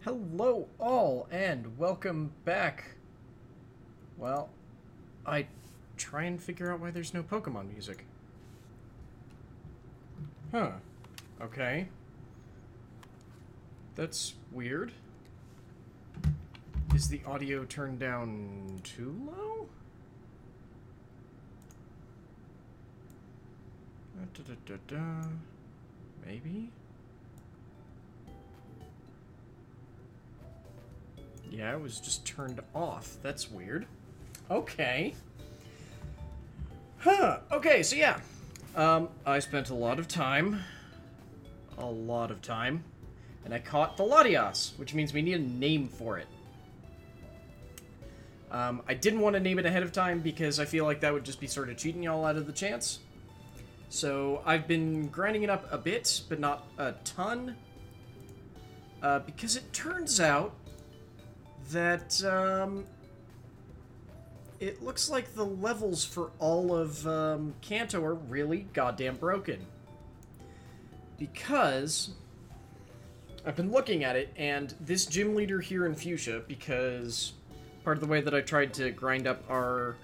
Hello all, and welcome back. Well, I try and figure out why there's no Pokemon music. Huh. Okay. That's weird. Is the audio turned down too low? Maybe? Yeah, it was just turned off. That's weird. Okay. Huh. Okay, so yeah. I spent a lot of time, and I caught the Latias, which means we need a name for it. I didn't want to name it ahead of time because I feel like that would just be sort of cheating y'all out of the chance. So I've been grinding it up a bit, but not a ton. Because it turns out that, it looks like the levels for all of, Kanto are really goddamn broken. Because I've been looking at it, and this gym leader here in Fuchsia, because part of the way that I tried to grind up our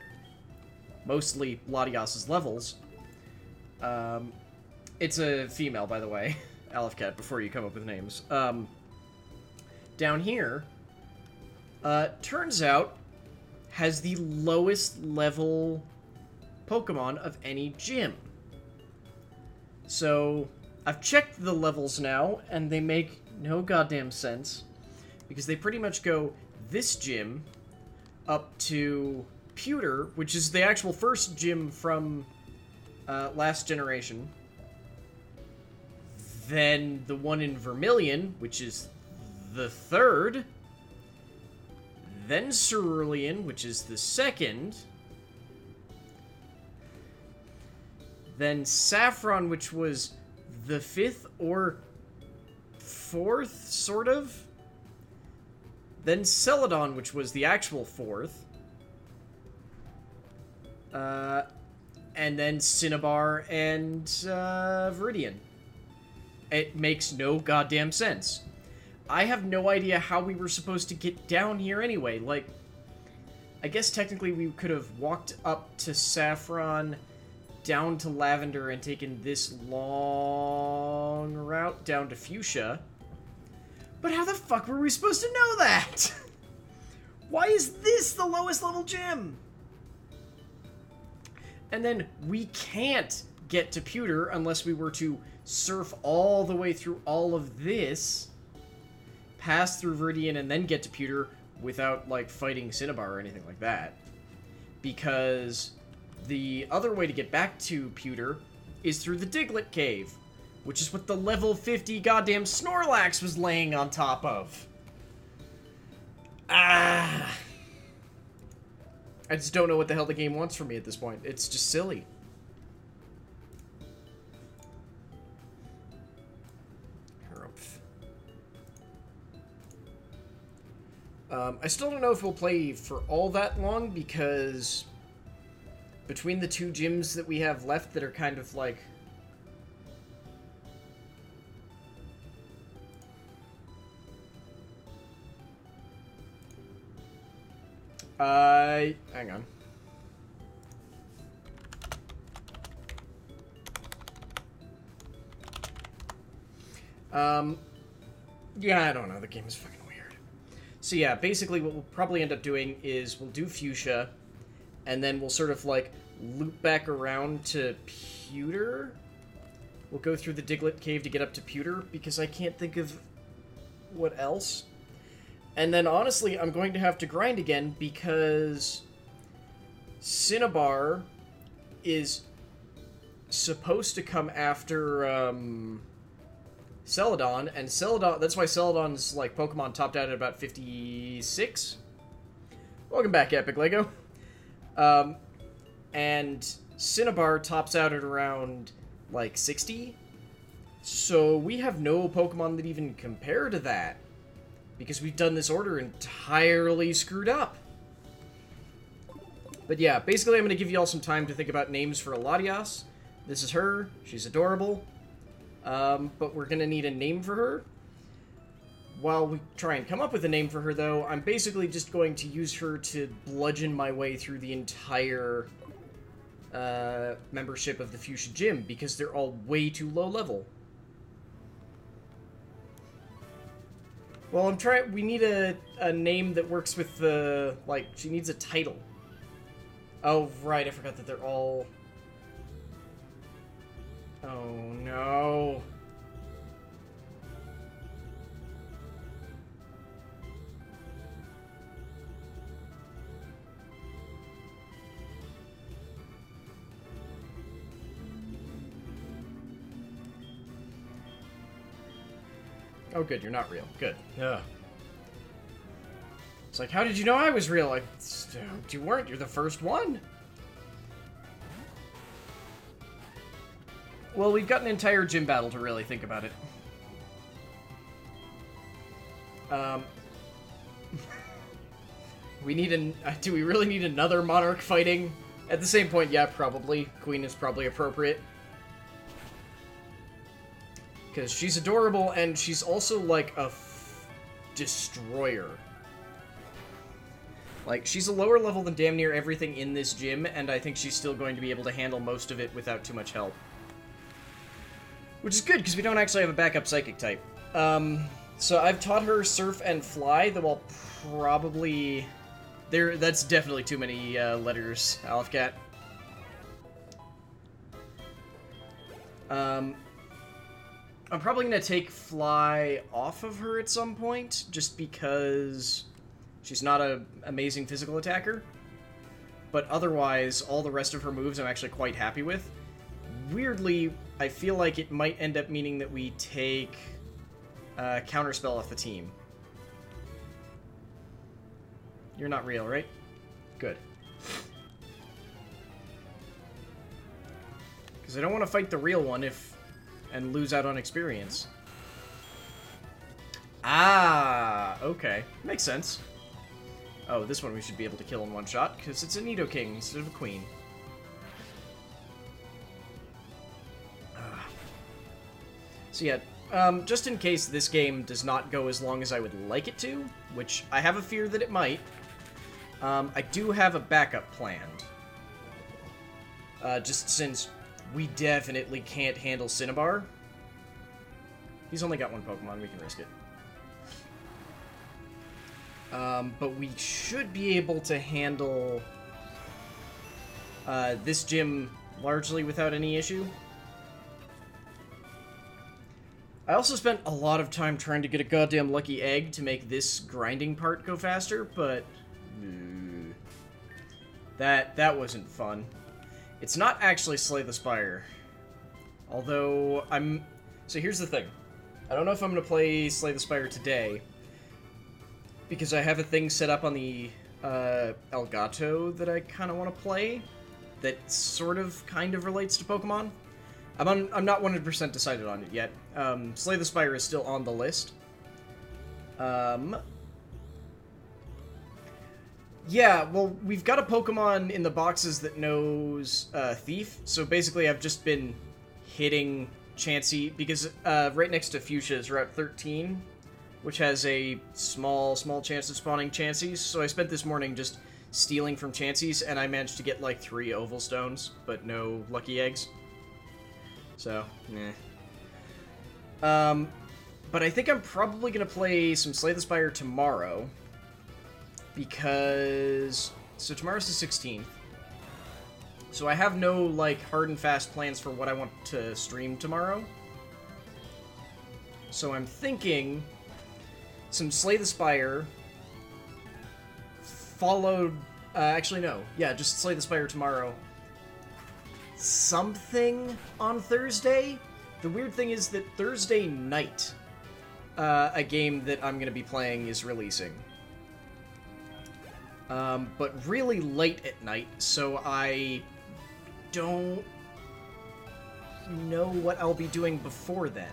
mostly Latias's levels, it's a female, by the way, Aleph before you come up with names, down here, turns out, has the lowest level Pokemon of any gym. So, I've checked the levels now, and they make no goddamn sense, because they pretty much go this gym up to Pewter, which is the actual first gym from last generation, then the one in Vermilion, which is the third, then Cerulean, which is the second, then Saffron, which was the fifth or fourth, sort of, then Celadon, which was the actual fourth, and then Cinnabar and Viridian. It makes no goddamn sense. I have no idea how we were supposed to get down here anyway. Like, I guess technically we could have walked up to Saffron, down to Lavender, and taken this long route down to Fuchsia. But how the fuck were we supposed to know that? Why is this the lowest level gym? And then we can't get to Pewter unless we were to surf all the way through all of this, pass through Viridian, and then get to Pewter without, like, fighting Cinnabar or anything like that. Because the other way to get back to Pewter is through the Diglett Cave, which is what the level 50 goddamn Snorlax was laying on top of. I just don't know what the hell the game wants from me at this point. It's just silly. I still don't know if we'll play for all that long, because between the two gyms that we have left that are kind of like... hang on. Yeah, I don't know. The game is fucking weird. So yeah, basically what we'll probably end up doing is we'll do Fuchsia, and then we'll sort of, like, loop back around to Pewter. We'll go through the Diglett Cave to get up to Pewter, because I can't think of what else. And then, honestly, I'm going to have to grind again, because Cinnabar is supposed to come after, Celadon, and Celadon, that's why Celadon's, like, Pokemon topped out at about 56? Welcome back, Epic Lego. And Cinnabar tops out at around, like, 60? So we have no Pokemon that even compare to that, because we've done this order entirely screwed up. But yeah, basically I'm going to give you all some time to think about names for a Latias. This is her. She's adorable. But we're going to need a name for her. while we try and come up with a name for her, though, I'm basically just going to use her to bludgeon my way through the entire membership of the Fuchsia Gym, because they're all way too low level. Well, we need a name that works with the, like, she needs a title. Oh, right, I forgot that they're all... Oh, no. Oh, good, you're not real. Good. Yeah. It's like, how did you know I was real? Like, you weren't. You're the first one. Well, we've got an entire gym battle to really think about it. We need do we really need another monarch fighting? At the same point, yeah, probably. Queen is probably appropriate. Because she's adorable, and she's also, like, a destroyer. Like, she's a lower level than damn near everything in this gym, and I think she's still going to be able to handle most of it without too much help. Which is good, because we don't actually have a backup psychic type. So I've taught her surf and fly, though I'll probably... That's definitely too many letters, Alfcat. I'm probably going to take fly off of her at some point, just because she's not an amazing physical attacker. But otherwise, all the rest of her moves I'm actually quite happy with. Weirdly, I feel like it might end up meaning that we take Counterspell off the team. You're not real, right? Good. Because I don't want to fight the real one and lose out on experience. Ah, okay. Makes sense. Oh, this one we should be able to kill in one shot, because it's a Nidoking instead of a Queen. So yeah, just in case this game does not go as long as I would like it to, which I have a fear that it might, I do have a backup planned. Just since we definitely can't handle Cinnabar. He's only got one Pokemon, we can risk it. But we should be able to handle this gym largely without any issue. I also spent a lot of time trying to get a goddamn lucky egg to make this grinding part go faster, but that wasn't fun. It's not actually Slay the Spire. Although, so here's the thing. I don't know if I'm going to play Slay the Spire today, because I have a thing set up on the Elgato that I kind of want to play that sort of, kind of relates to Pokemon. I'm not 100% decided on it yet. Slay the Spire is still on the list. Yeah, well, we've got a Pokemon in the boxes that knows Thief, so basically I've just been hitting Chansey, because right next to Fuchsia is Route 13, which has a small chance of spawning Chanseys, so I spent this morning just stealing from Chanseys, and I managed to get like 3 Oval Stones, but no lucky eggs. So, meh. But I think I'm probably going to play some Slay the Spire tomorrow, because... So tomorrow's the 16th. So I have no, like, hard and fast plans for what I want to stream tomorrow. So I'm thinking some Slay the Spire, followed... actually, no. Yeah, just Slay the Spire tomorrow. Something on Thursday? The weird thing is that Thursday night, a game that I'm going to be playing is releasing. But really late at night, so I don't know what I'll be doing before then.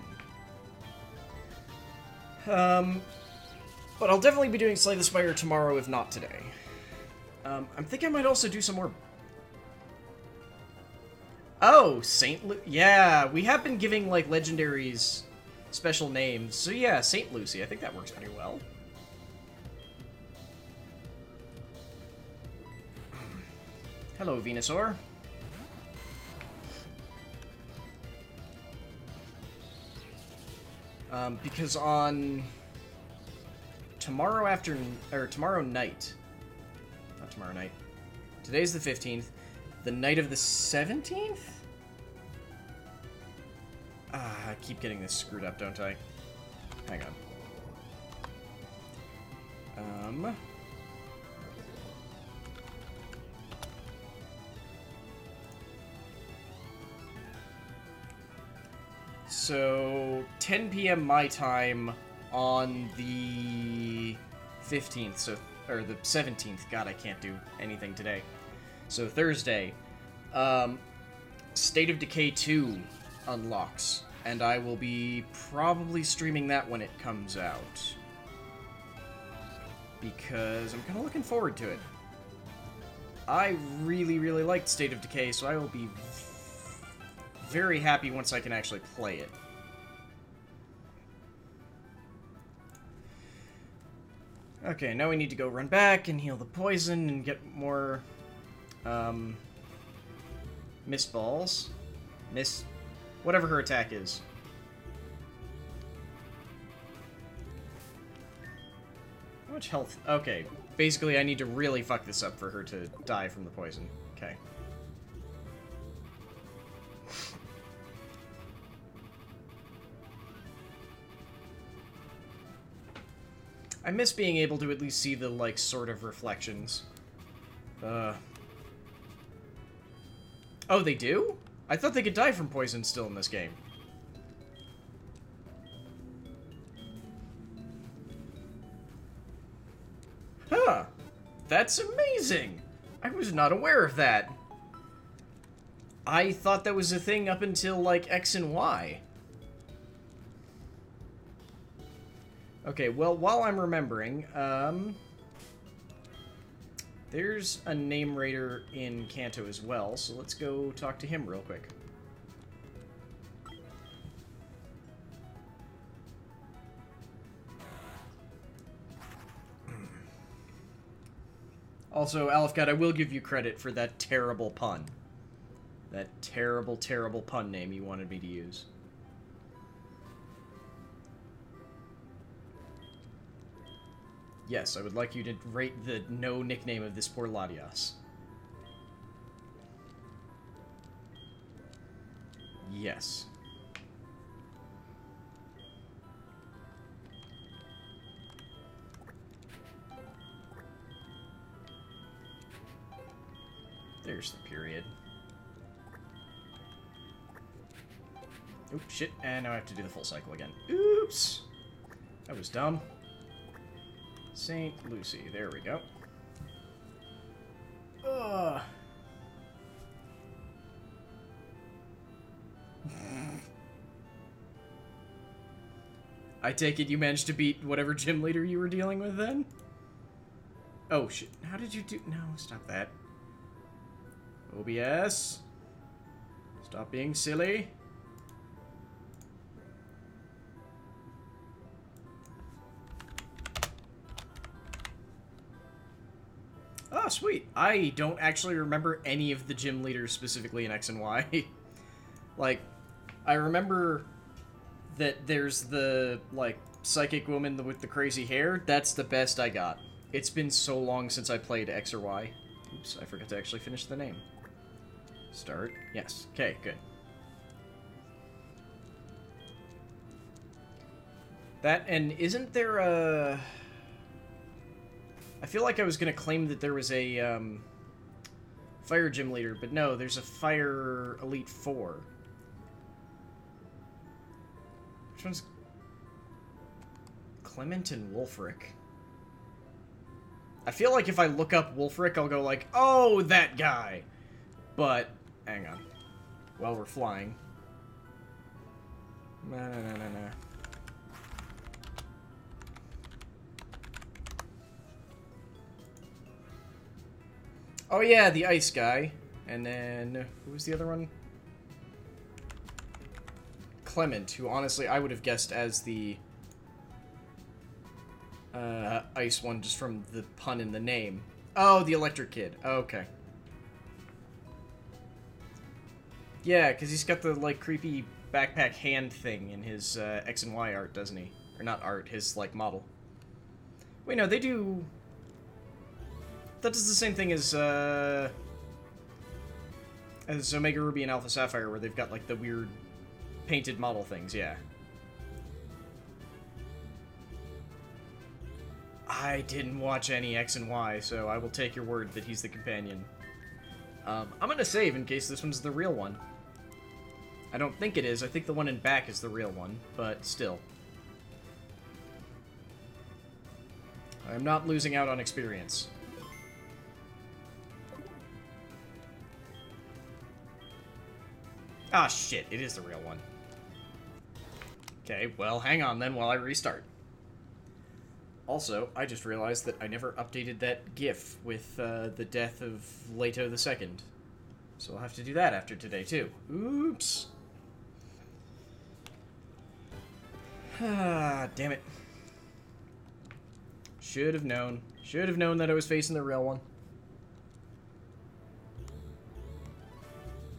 But I'll definitely be doing Slay the Spire tomorrow, if not today. I'm thinking I might also do some more... Oh, Saint Lu... Yeah, we have been giving, like, legendaries special names. So yeah, Saint Lucy. I think that works pretty well. Hello, Venusaur. Because on tomorrow afternoon, or tomorrow night, not tomorrow night, today's the 15th, the night of the 17th? I keep getting this screwed up, don't I? Hang on. So, 10 p.m. my time on the 15th, so, or the 17th. God, I can't do anything today. So, Thursday, State of Decay 2 unlocks, and I will be probably streaming that when it comes out. Because I'm kind of looking forward to it. I really, really liked State of Decay, so I will be very happy once I can actually play it. Okay, now we need to go run back and heal the poison and get more, mist balls. Whatever her attack is. How much health? Okay, basically I need to really fuck this up for her to die from the poison. Okay. I miss being able to at least see the, like, sort of reflections. Oh, they do? I thought they could die from poison still in this game. Huh. That's amazing! I was not aware of that. I thought that was a thing up until, like, X and Y. Okay, well, while I'm remembering, there's a name raider in Kanto as well, so let's go talk to him real quick. Also, Alfgod, I will give you credit for that terrible pun. That terrible, terrible pun name you wanted me to use. Yes, I would like you to rate the no nickname of this poor Latias. Yes. There's the period. Oh, shit, and now I have to do the full cycle again. Oops! That was dumb. Saint Lucy, there we go. Ugh. I take it you managed to beat whatever gym leader you were dealing with then? Oh shit, how did you do— no, stop that. OBS. Stop being silly. Oh, sweet. I don't actually remember any of the gym leaders specifically in X and Y. Like, I remember that there's the, like, psychic woman with the crazy hair. That's the best I got. It's been so long since I played X or Y. Oops, I forgot to actually finish the name. Start. Yes. Okay, good. That, and isn't there a— I feel like I was going to claim that there was a, Fire Gym Leader, but no, there's a Fire Elite 4. Which one's— Clement and Wulfric. I feel like if I look up Wulfric, I'll go like, oh, that guy! But, hang on. While we're flying. No. Oh yeah, the ice guy. And then, who was the other one? Clement, who honestly I would have guessed as the ice one just from the pun in the name. Oh, the electric kid. Oh, okay. Yeah, because he's got the, like, creepy backpack hand thing in his X and Y art, doesn't he? Or not art, his, like, model. Wait, no, they do... That does the same thing as Omega Ruby and Alpha Sapphire, where they've got, like, the weird painted model things, yeah. I didn't watch any X and Y, so I will take your word that he's the companion. I'm gonna save in case this one's the real one. I don't think it is. I think the one in back is the real one, but still. I'm not losing out on experience. Ah, shit. It is the real one. Okay, well, hang on then while I restart. Also, I just realized that I never updated that GIF with the death of Leto II. So I'll have to do that after today, too. Oops. Ah, damn it. Should have known. Should have known that I was facing the real one.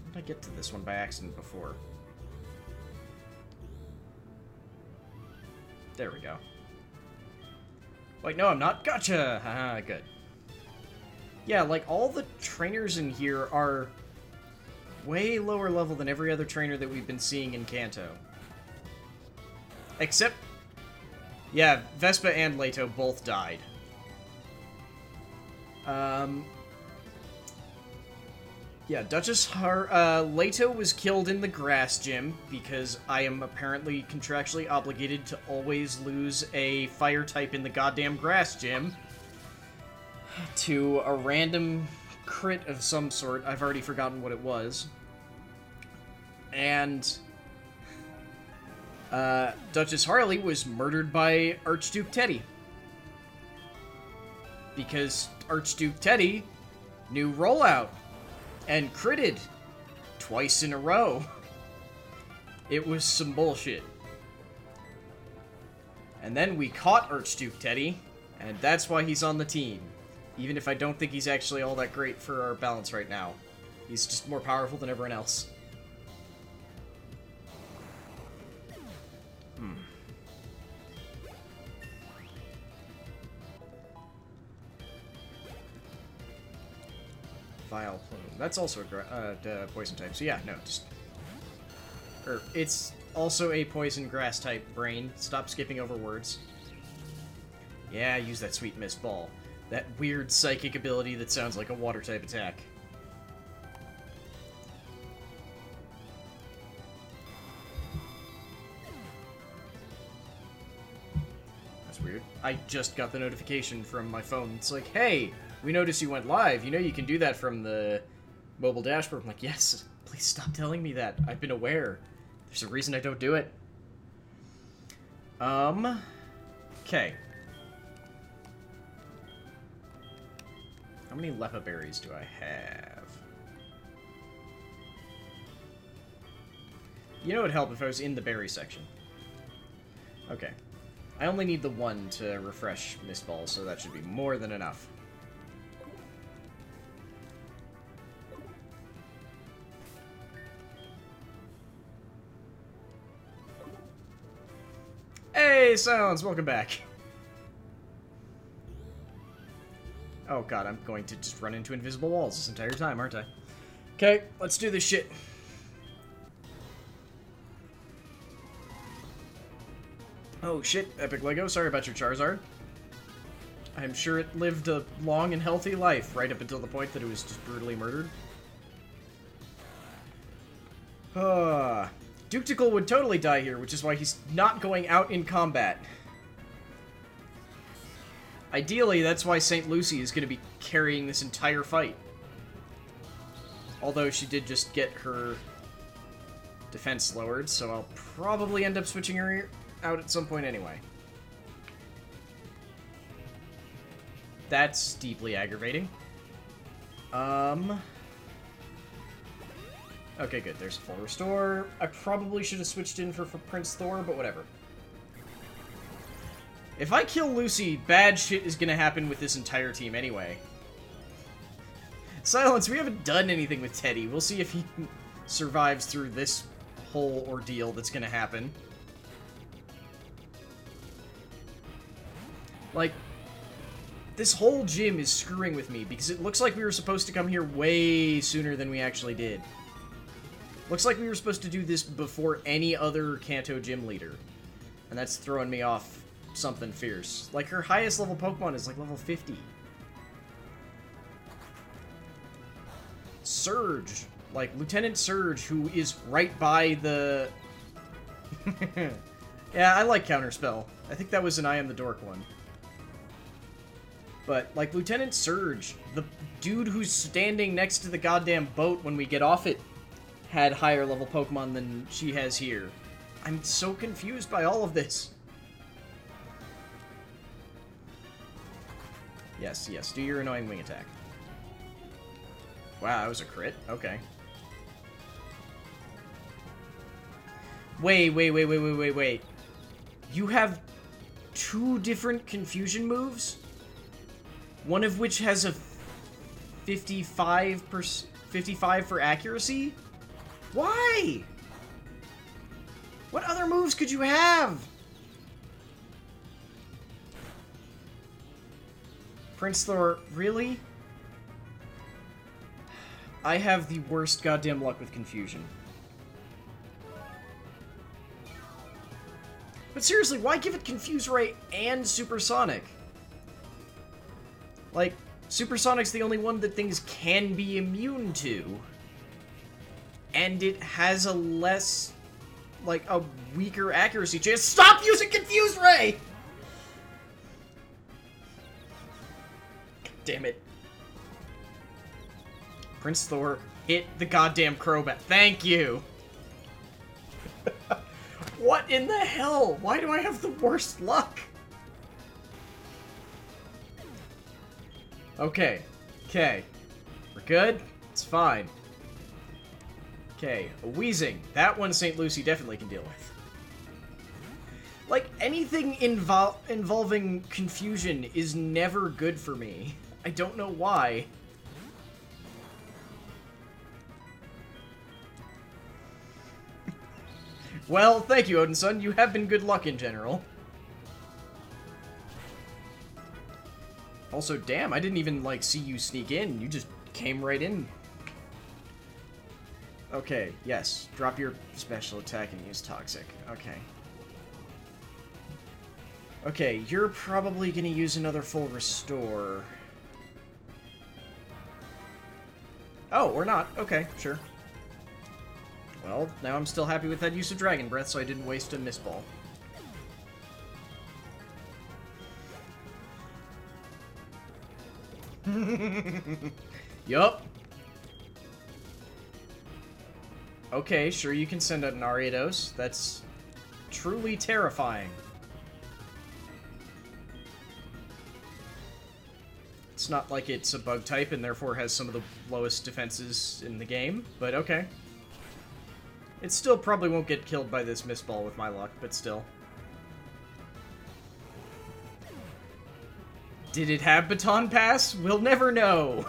How did I get to this one by accident before? There we go. Wait, no, I'm not. Gotcha! Haha, good. Yeah, like, all the trainers in here are way lower level than every other trainer that we've been seeing in Kanto. Except... yeah, Vespa and Leto both died. Yeah, Leto was killed in the grass gym because I am apparently contractually obligated to always lose a fire type in the goddamn grass gym to a random crit of some sort. I've already forgotten what it was. And Duchess Harley was murdered by Archduke Teddy. Because Archduke Teddy knew rollout. And critted twice in a row. It was some bullshit. And then we caught Archduke Teddy, and that's why he's on the team. Even if I don't think he's actually all that great for our balance right now. He's just more powerful than everyone else. Vile Plume. That's also a poison type. So yeah, no, just... it's also a poison grass type brain. Stop skipping over words. Yeah, use that sweet mist ball. That weird psychic ability that sounds like a water type attack. That's weird. I just got the notification from my phone. It's like, hey, we noticed you went live. You know you can do that from the mobile dashboard. I'm like, yes, please stop telling me that. I've been aware. There's a reason I don't do it. Okay. How many Lepa berries do I have? You know it would help if I was in the berry section. Okay. I only need the one to refresh Mist Ball, so that should be more than enough. Hey, Silence, welcome back. Oh god, I'm going to just run into invisible walls this entire time, aren't I? Okay, let's do this shit. Oh shit, Epic Lego, sorry about your Charizard. I'm sure it lived a long and healthy life, right up until the point that it was just brutally murdered. Ducticle would totally die here, which is why he's not going out in combat. Ideally, that's why St. Lucy is going to be carrying this entire fight. Although she did just get her defense lowered, so I'll probably end up switching her out at some point anyway. That's deeply aggravating. Okay, good. There's full restore. I probably should have switched in for Prince Thor, but whatever. If I kill Lucy, bad shit is gonna happen with this entire team anyway. Silence, we haven't done anything with Teddy. We'll see if he survives through this whole ordeal that's gonna happen. Like, this whole gym is screwing with me, because it looks like we were supposed to come here way sooner than we actually did. Looks like we were supposed to do this before any other Kanto gym leader. And that's throwing me off something fierce. Like, her highest level Pokemon is like level 50. Surge. Like, Lieutenant Surge, who is right by the... Yeah, I like Counterspell. I think that was an I Am the Dork one. But, like, Lieutenant Surge, the dude who's standing next to the goddamn boat when we get off it, had higher level Pokemon than she has here. I'm so confused by all of this. Yes, yes, do your annoying wing attack. Wow, that was a crit? Okay. Wait. You have 2 different confusion moves? One of which has a 55 for accuracy? Why? What other moves could you have? Prince Thor, really? I have the worst goddamn luck with confusion. But seriously, why give it Confuse Ray and Supersonic? Like, Supersonic's the only one that things can be immune to. And it has a less, like, a weaker accuracy chance. Stop using Confuse Ray! Damn it. Prince Thor, hit the goddamn Crobat. Thank you! What in the hell? Why do I have the worst luck? Okay. Okay. We're good? It's fine. Okay. A Wheezing. That one St. Lucie definitely can deal with. Like, anything involving confusion is never good for me. I don't know why. Well, thank you, Odin-son. You have been good luck in general. Also, damn, I didn't even, like, see you sneak in. You just came right in. Okay, yes. Drop your special attack and use Toxic. Okay. Okay, you're probably gonna use another full restore. Oh, or not. Okay, sure. Well, now I'm still happy with that use of Dragon Breath, so I didn't waste a Mist Ball. Yup. Okay, sure you can send out an Ariados. That's truly terrifying. It's not like it's a bug type and therefore has some of the lowest defenses in the game, but okay. It still probably won't get killed by this Mist Ball with my luck, but still. Did it have Baton Pass? We'll never know.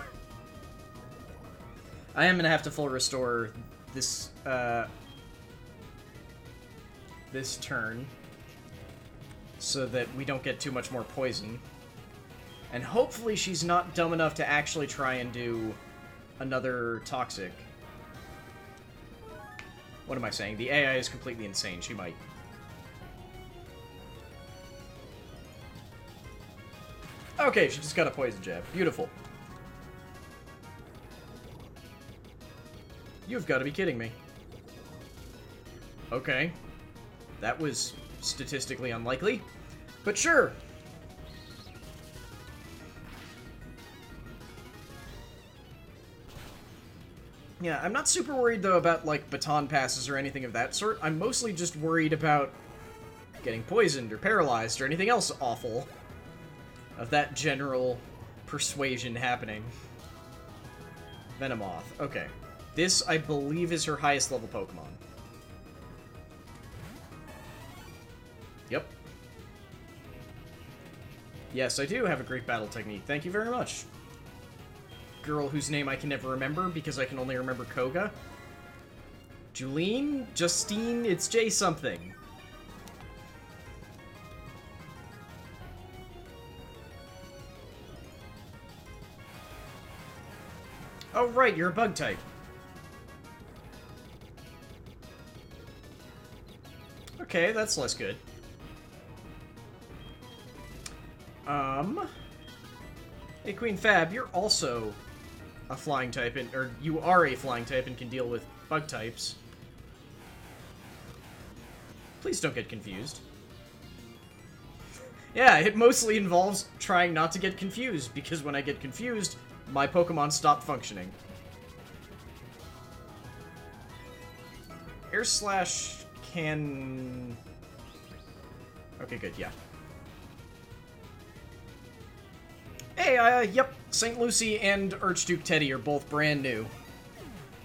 I am gonna have to full restore this, this turn so that we don't get too much more poison. And hopefully she's not dumb enough to actually try and do another Toxic. What am I saying? The AI is completely insane. She might. Okay, she just got a Poison Jab. Beautiful. You've got to be kidding me. Okay. That was statistically unlikely. But sure. Yeah, I'm not super worried, though, about, like, baton passes or anything of that sort. I'm mostly just worried about getting poisoned or paralyzed or anything else awful of that general persuasion happening. Venomoth. Okay. This, I believe, is her highest level Pokemon. Yep. Yes, I do have a great battle technique. Thank you very much. Girl whose name I can never remember because I can only remember Koga. Julene? Justine? It's J something. Oh, right, you're a bug type. Okay, that's less good. Hey, Queen Fab, you're also a flying type, or you are a flying type and can deal with bug types. Please don't get confused. Yeah, it mostly involves trying not to get confused, because when I get confused, my Pokemon stop functioning. Air Slash can... Okay, good, yeah. Hey, yep, St. Lucie and Archduke Teddy are both brand new.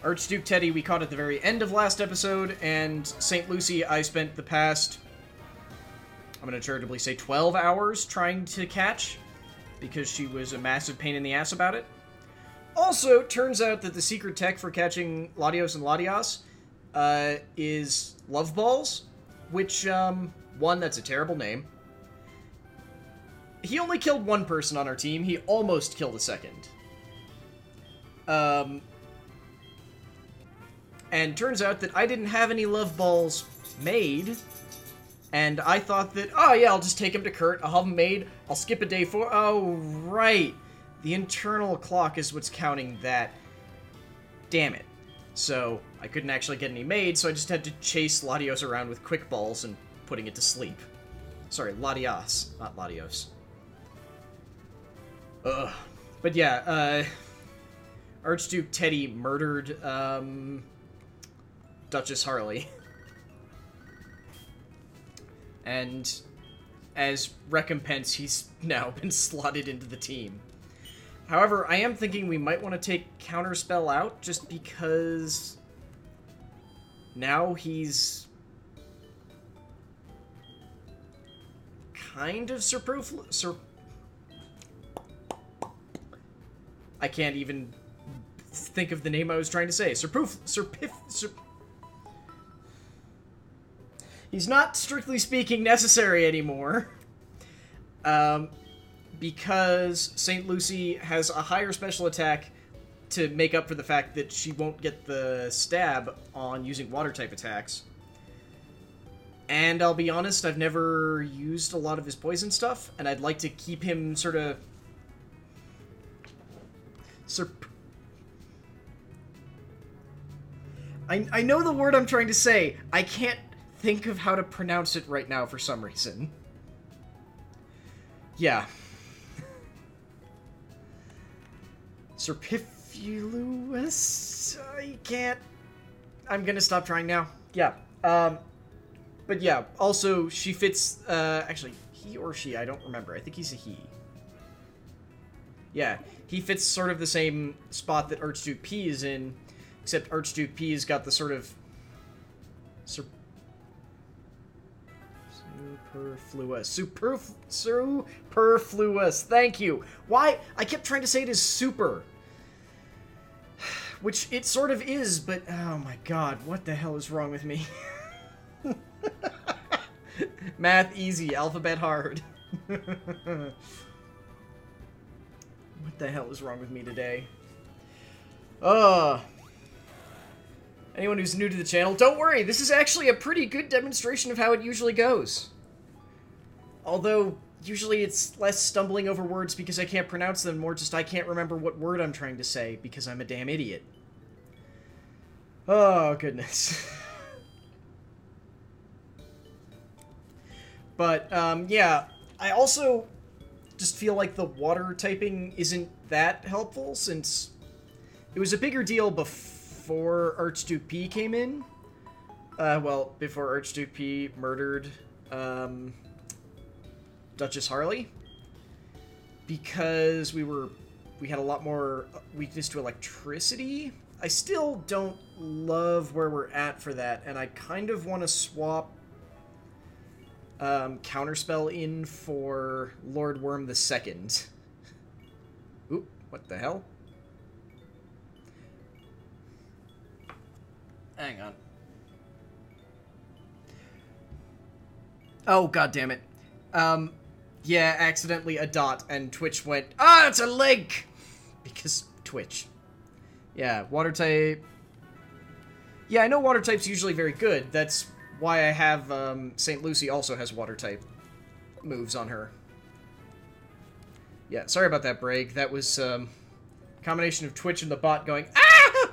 Archduke Teddy we caught at the very end of last episode, and St. Lucie I spent the past, I'm gonna charitably say 12 hours trying to catch, because she was a massive pain in the ass about it. Also, turns out that the secret tech for catching Latios and Latias is Love Balls, which, one, that's a terrible name. He only killed one person on our team. He almost killed a second. And turns out that I didn't have any Love Balls made, and I thought that, oh yeah, I'll just take him to Kurt, I'll have him made, I'll skip a day for... Oh, right. The internal clock is what's counting that. Damn it. So, I couldn't actually get any made, so I just had to chase Latios around with quick balls and putting it to sleep. Sorry, Latias, not Latios. Ugh. But yeah, Archduke Teddy murdered, Duchess Harley. And as recompense, he's now been slotted into the team. However, I am thinking we might want to take Counterspell out, just because now he's kind of I can't even think of the name I was trying to say. He's not, strictly speaking, necessary anymore. Because St. Lucie has a higher special attack to make up for the fact that she won't get the stab on using water-type attacks. And I'll be honest, I've never used a lot of his poison stuff, and I'd like to keep him sort of... I know the word I'm trying to say. I can't think of how to pronounce it right now for some reason. Yeah. Superfluous? I can't... I'm gonna stop trying now. Yeah. But yeah, also, she fits, actually, he or she, I don't remember. I think he's a he. Yeah, he fits sort of the same spot that Archduke P is in, except Archduke P has got the sort of... Superfluous. Thank you. Why? I kept trying to say it as super. Which it sort of is, but oh my god, what the hell is wrong with me? Math easy, alphabet hard. What the hell is wrong with me today? Anyone who's new to the channel, don't worry, this is actually a pretty good demonstration of how it usually goes. Although, usually it's less stumbling over words because I can't pronounce them, more just I can't remember what word I'm trying to say because I'm a damn idiot. Oh, goodness. But, yeah, I also just feel like the water typing isn't that helpful since it was a bigger deal before Archduke P came in. Well, before Archduke P murdered, Duchess Harley, because we had a lot more weakness to electricity. I still don't love where we're at for that, and I kind of want to swap Counterspell in for Lord Worm II. Oop, what the hell? Hang on. Oh, god damn it. Yeah, accidentally a dot, and Twitch went, ah, it's a link! Because Twitch. Yeah, water type. Yeah, I know water type's usually very good. That's why I have, St. Lucy also has water type moves on her. Yeah, sorry about that break. That was, combination of Twitch and the bot going, ah!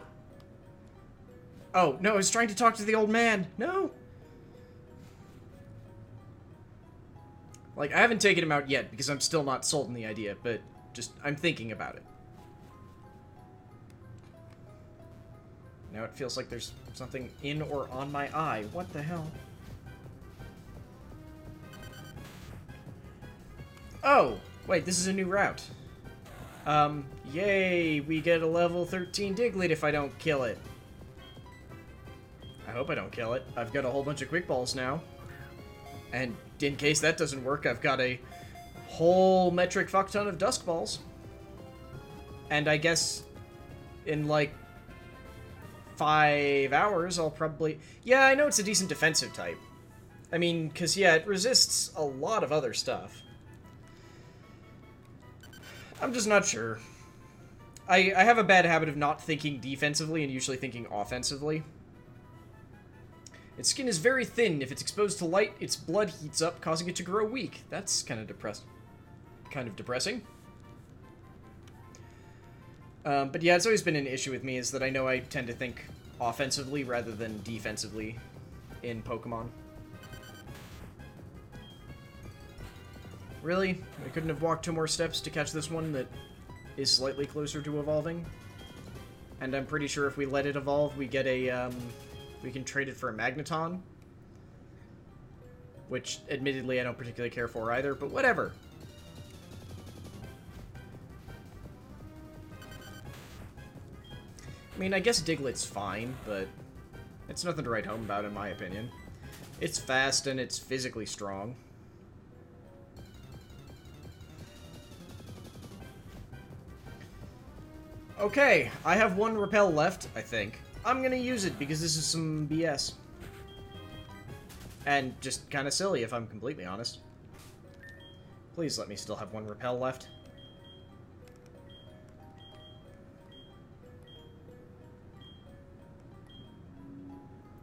Oh, no, I was trying to talk to the old man. No. Like, I haven't taken him out yet because I'm still not sold on the idea, but just, I'm thinking about it. Now it feels like there's something in or on my eye. What the hell? Oh! Wait, this is a new route. Yay! We get a level 13 Diglett if I don't kill it. I hope I don't kill it. I've got a whole bunch of quick balls now. And in case that doesn't work, I've got a whole metric fuck ton of dusk balls. And I guess in like 5 hours, I'll probably... Yeah, I know it's a decent defensive type. I mean, because, yeah, it resists a lot of other stuff. I'm just not sure. I have a bad habit of not thinking defensively and usually thinking offensively. Its skin is very thin. If it's exposed to light, its blood heats up, causing it to grow weak. That's kind of depressing. But yeah, it's always been an issue with me, is that I know I tend to think offensively rather than defensively in Pokemon. Really? I couldn't have walked 2 more steps to catch this one that is slightly closer to evolving? And I'm pretty sure if we let it evolve, we get a, we can trade it for a Magneton. Which, admittedly, I don't particularly care for either, but whatever. I mean, I guess Diglett's fine, but it's nothing to write home about, in my opinion. It's fast and it's physically strong. Okay, I have 1 Repel left, I think. I'm gonna use it because this is some BS. And just kind of silly, if I'm completely honest. Please let me still have 1 Repel left.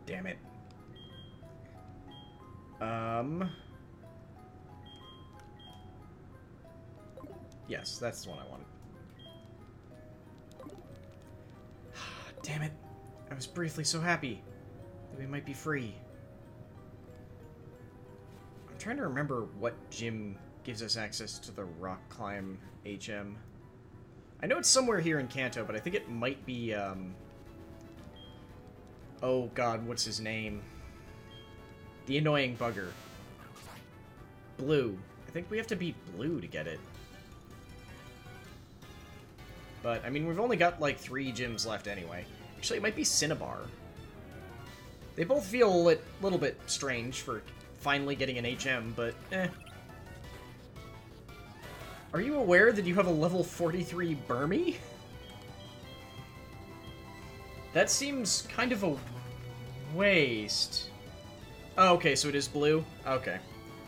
Damn it. Yes, that's the one I wanted. Damn it. I was briefly so happy that we might be free. I'm trying to remember what gym gives us access to the rock climb HM. I know it's somewhere here in Kanto, but I think it might be, oh god, what's his name? The annoying bugger. Blue. I think we have to beat Blue to get it. But, I mean, we've only got, like, 3 gyms left anyway. Actually, it might be Cinnabar. They both feel a little bit strange for finally getting an HM, but eh. Are you aware that you have a level 43 Burmy? That seems kind of a waste. Oh, okay, so it is blue? Okay.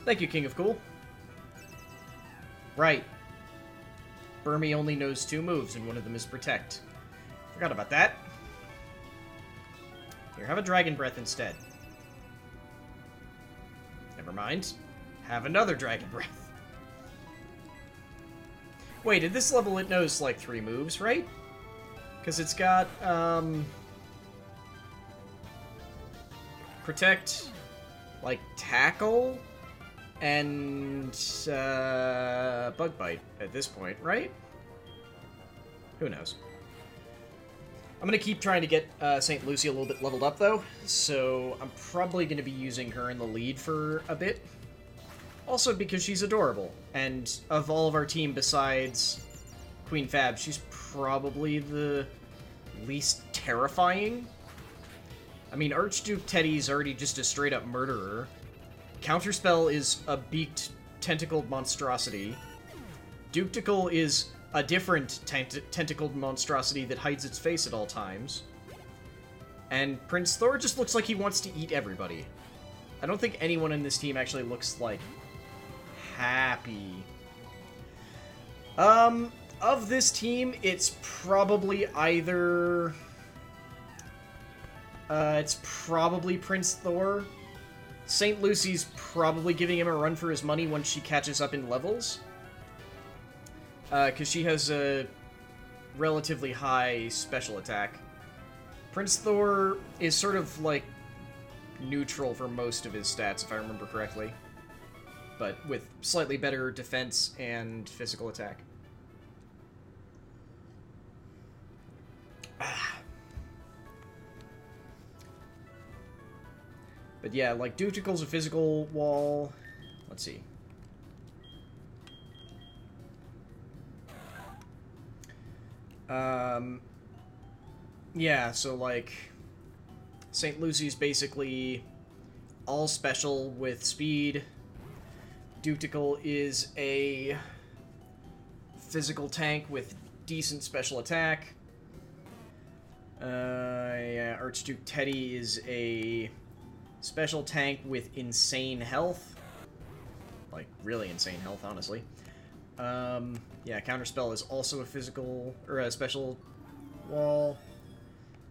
Thank you, King of Cool. Right. Burmy only knows 2 moves, and one of them is Protect. Forgot about that. Here, have a Dragon Breath instead. Never mind. Have another Dragon Breath. Wait, at this level it knows, like, 3 moves, right? Because it's got, Protect, like, Tackle, and, Bug Bite at this point, right? Who knows? I'm gonna keep trying to get, St. Lucy a little bit leveled up, though, so I'm probably gonna be using her in the lead for a bit. Also because she's adorable, and of all of our team besides Queen Fab, she's probably the least terrifying. I mean, Archduke Teddy's already just a straight-up murderer. Counterspell is a beaked, tentacled monstrosity. Dupticle is a different tentacled monstrosity that hides its face at all times. And Prince Thor just looks like he wants to eat everybody. I don't think anyone in this team actually looks, like, happy. Of this team, it's probably either... it's probably Prince Thor. St. Lucy's probably giving him a run for his money once she catches up in levels. Because she has a relatively high special attack. Prince Thor is sort of, like, neutral for most of his stats, if I remember correctly. But with slightly better defense and physical attack. But yeah, like, Duticle's a physical wall. Let's see. Yeah, so, like, St. Lucy's basically all special with speed. Duticle is a physical tank with decent special attack. Yeah, Archduke Teddy is a special tank with insane health. Like, really insane health, honestly. Yeah, Counterspell is also a physical, or a special wall.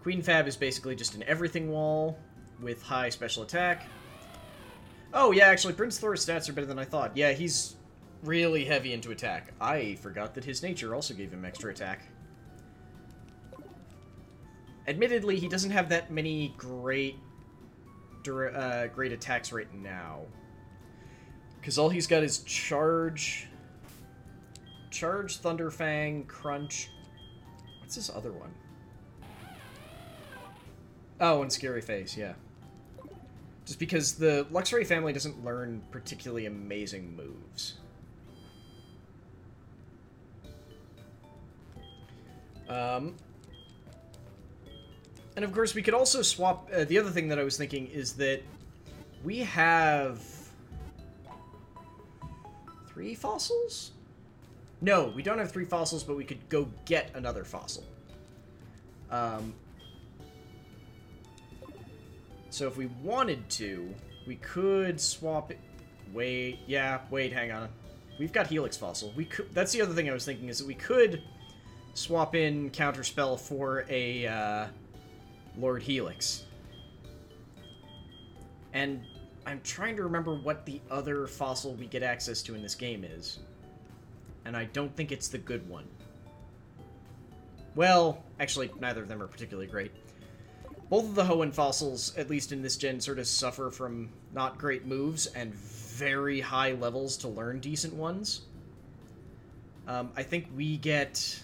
Queen Fab is basically just an everything wall with high special attack. Oh, yeah, actually, Prince Thor's stats are better than I thought. Yeah, he's really heavy into attack. I forgot that his nature also gave him extra attack. Admittedly, he doesn't have that many great attacks right now. Because all he's got is Charge, Thunderfang, Crunch. What's this other one? Oh, and Scary Face, yeah. Just because the Luxray family doesn't learn particularly amazing moves. And of course, we could also swap... the other thing that I was thinking is that we have... 3 fossils? No, we don't have 3 fossils, but we could go get another fossil. So if we wanted to, we could swap it... Wait, hang on. We've got Helix Fossil. We could... That's the other thing I was thinking, is that we could swap in Counterspell for a, Lord Helix. And I'm trying to remember what the other fossil we get access to in this game is. And I don't think it's the good one. Well, actually, neither of them are particularly great. Both of the Hoenn fossils, at least in this gen, sort of suffer from not great moves and very high levels to learn decent ones. I think we get...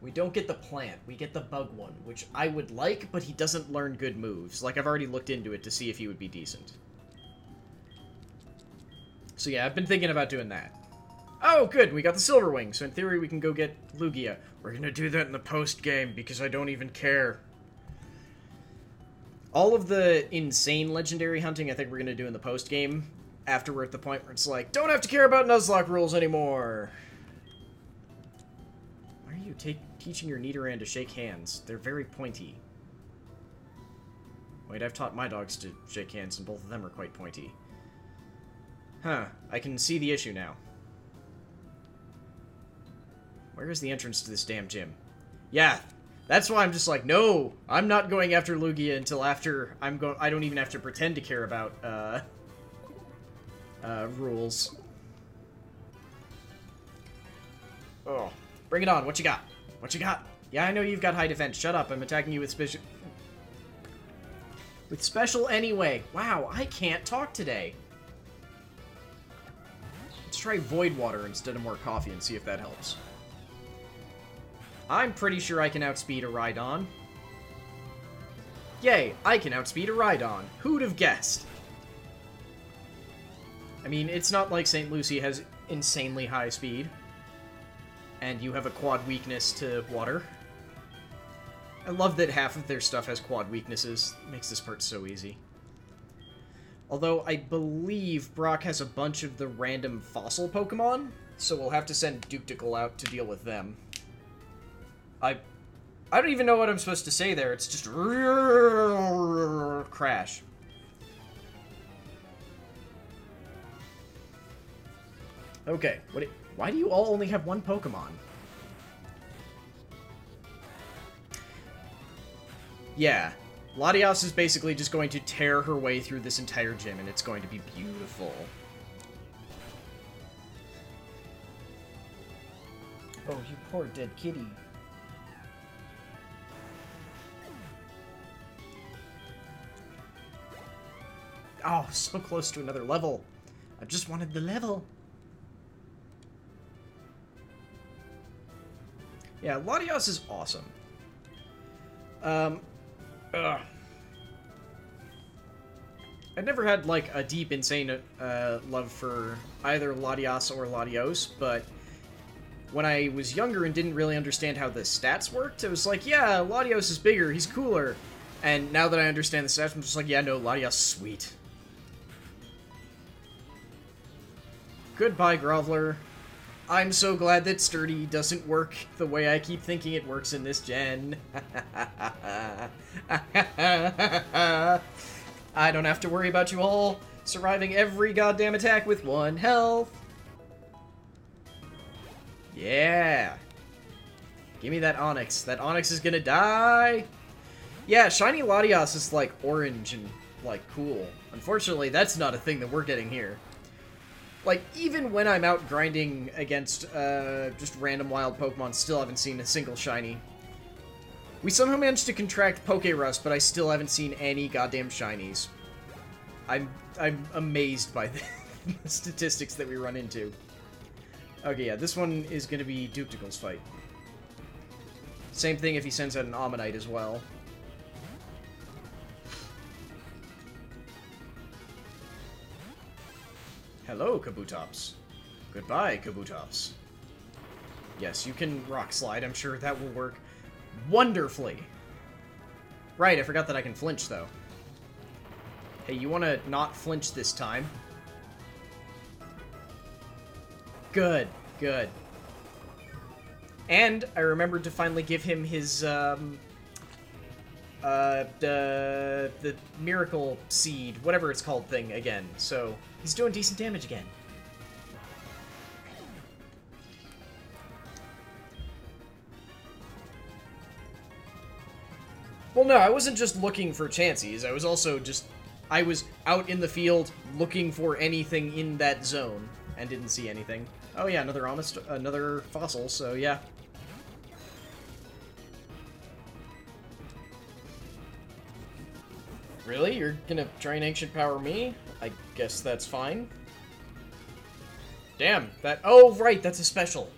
We don't get the plant, we get the bug one, which I would like, but he doesn't learn good moves. Like, I've already looked into it to see if he would be decent. So yeah, I've been thinking about doing that. Oh, good, we got the Silver Wing, so in theory we can go get Lugia. We're gonna do that in the post-game, because I don't even care. All of the insane legendary hunting I think we're gonna do in the post-game, after we're at the point where it's like, don't have to care about Nuzlocke rules anymore! Why are you teaching your Nidoran to shake hands? They're very pointy. Wait, I've taught my dogs to shake hands, and both of them are quite pointy. Huh, I can see the issue now. Where is the entrance to this damn gym? Yeah, that's why I'm just like, no, I'm not going after Lugia until after I don't even have to pretend to care about, rules. Oh, bring it on, what you got? What you got? Yeah, I know you've got high defense, shut up, I'm attacking you with special... With special anyway. Wow, I can't talk today. Let's try Void Water instead of more coffee and see if that helps. I'm pretty sure I can outspeed a Rhydon. Yay, I can outspeed a Rhydon. Who'd have guessed? I mean, it's not like St. Lucy has insanely high speed. And you have a quad weakness to water. I love that half of their stuff has quad weaknesses. It makes this part so easy. Although, I believe Brock has a bunch of the random fossil Pokemon, so we'll have to send Duktical out to deal with them. I don't even know what I'm supposed to say there. It's just... crash. Okay, why do you all only have one Pokemon? Yeah, Latias is basically just going to tear her way through this entire gym, and it's going to be beautiful. Oh, you poor dead kitty. Oh, so close to another level. I just wanted the level. Yeah, Latias is awesome. I've never had, like, a deep, insane love for either Latias or Latios, but when I was younger and didn't really understand how the stats worked, it was like, yeah, Latios is bigger, he's cooler. And now that I understand the stats, I'm just like, yeah, no, Latias is sweet. Goodbye, Groveler. I'm so glad that Sturdy doesn't work the way I keep thinking it works in this gen. I don't have to worry about you all surviving every goddamn attack with 1 health. Yeah. Give me that Onyx. That Onyx is gonna die. Yeah, Shiny Latias is, like, orange and, like, cool. Unfortunately, that's not a thing that we're getting here. Like, even when I'm out grinding against just random wild Pokemon, still haven't seen a single shiny. We somehow managed to contract Pokerust, but I still haven't seen any goddamn shinies. I'm amazed by the statistics that we run into. Okay, yeah, this one is going to be Duktical's fight. Same thing if he sends out an Ammonite as well. Hello, Kabutops. Goodbye, Kabutops. Yes, you can Rock Slide. I'm sure that will work wonderfully. Right, I forgot that I can flinch, though. Hey, you want to not flinch this time? Good, good. And I remembered to finally give him his, the Miracle Seed, whatever it's called thing again, so he's doing decent damage again. Well, no, I wasn't just looking for Chanseys, I was also just... I was out in the field looking for anything in that zone, and didn't see anything. Oh yeah, another fossil, so yeah. Really? You're gonna try and Ancient Power me? I guess that's fine. Damn, that... Oh, right, that's a special.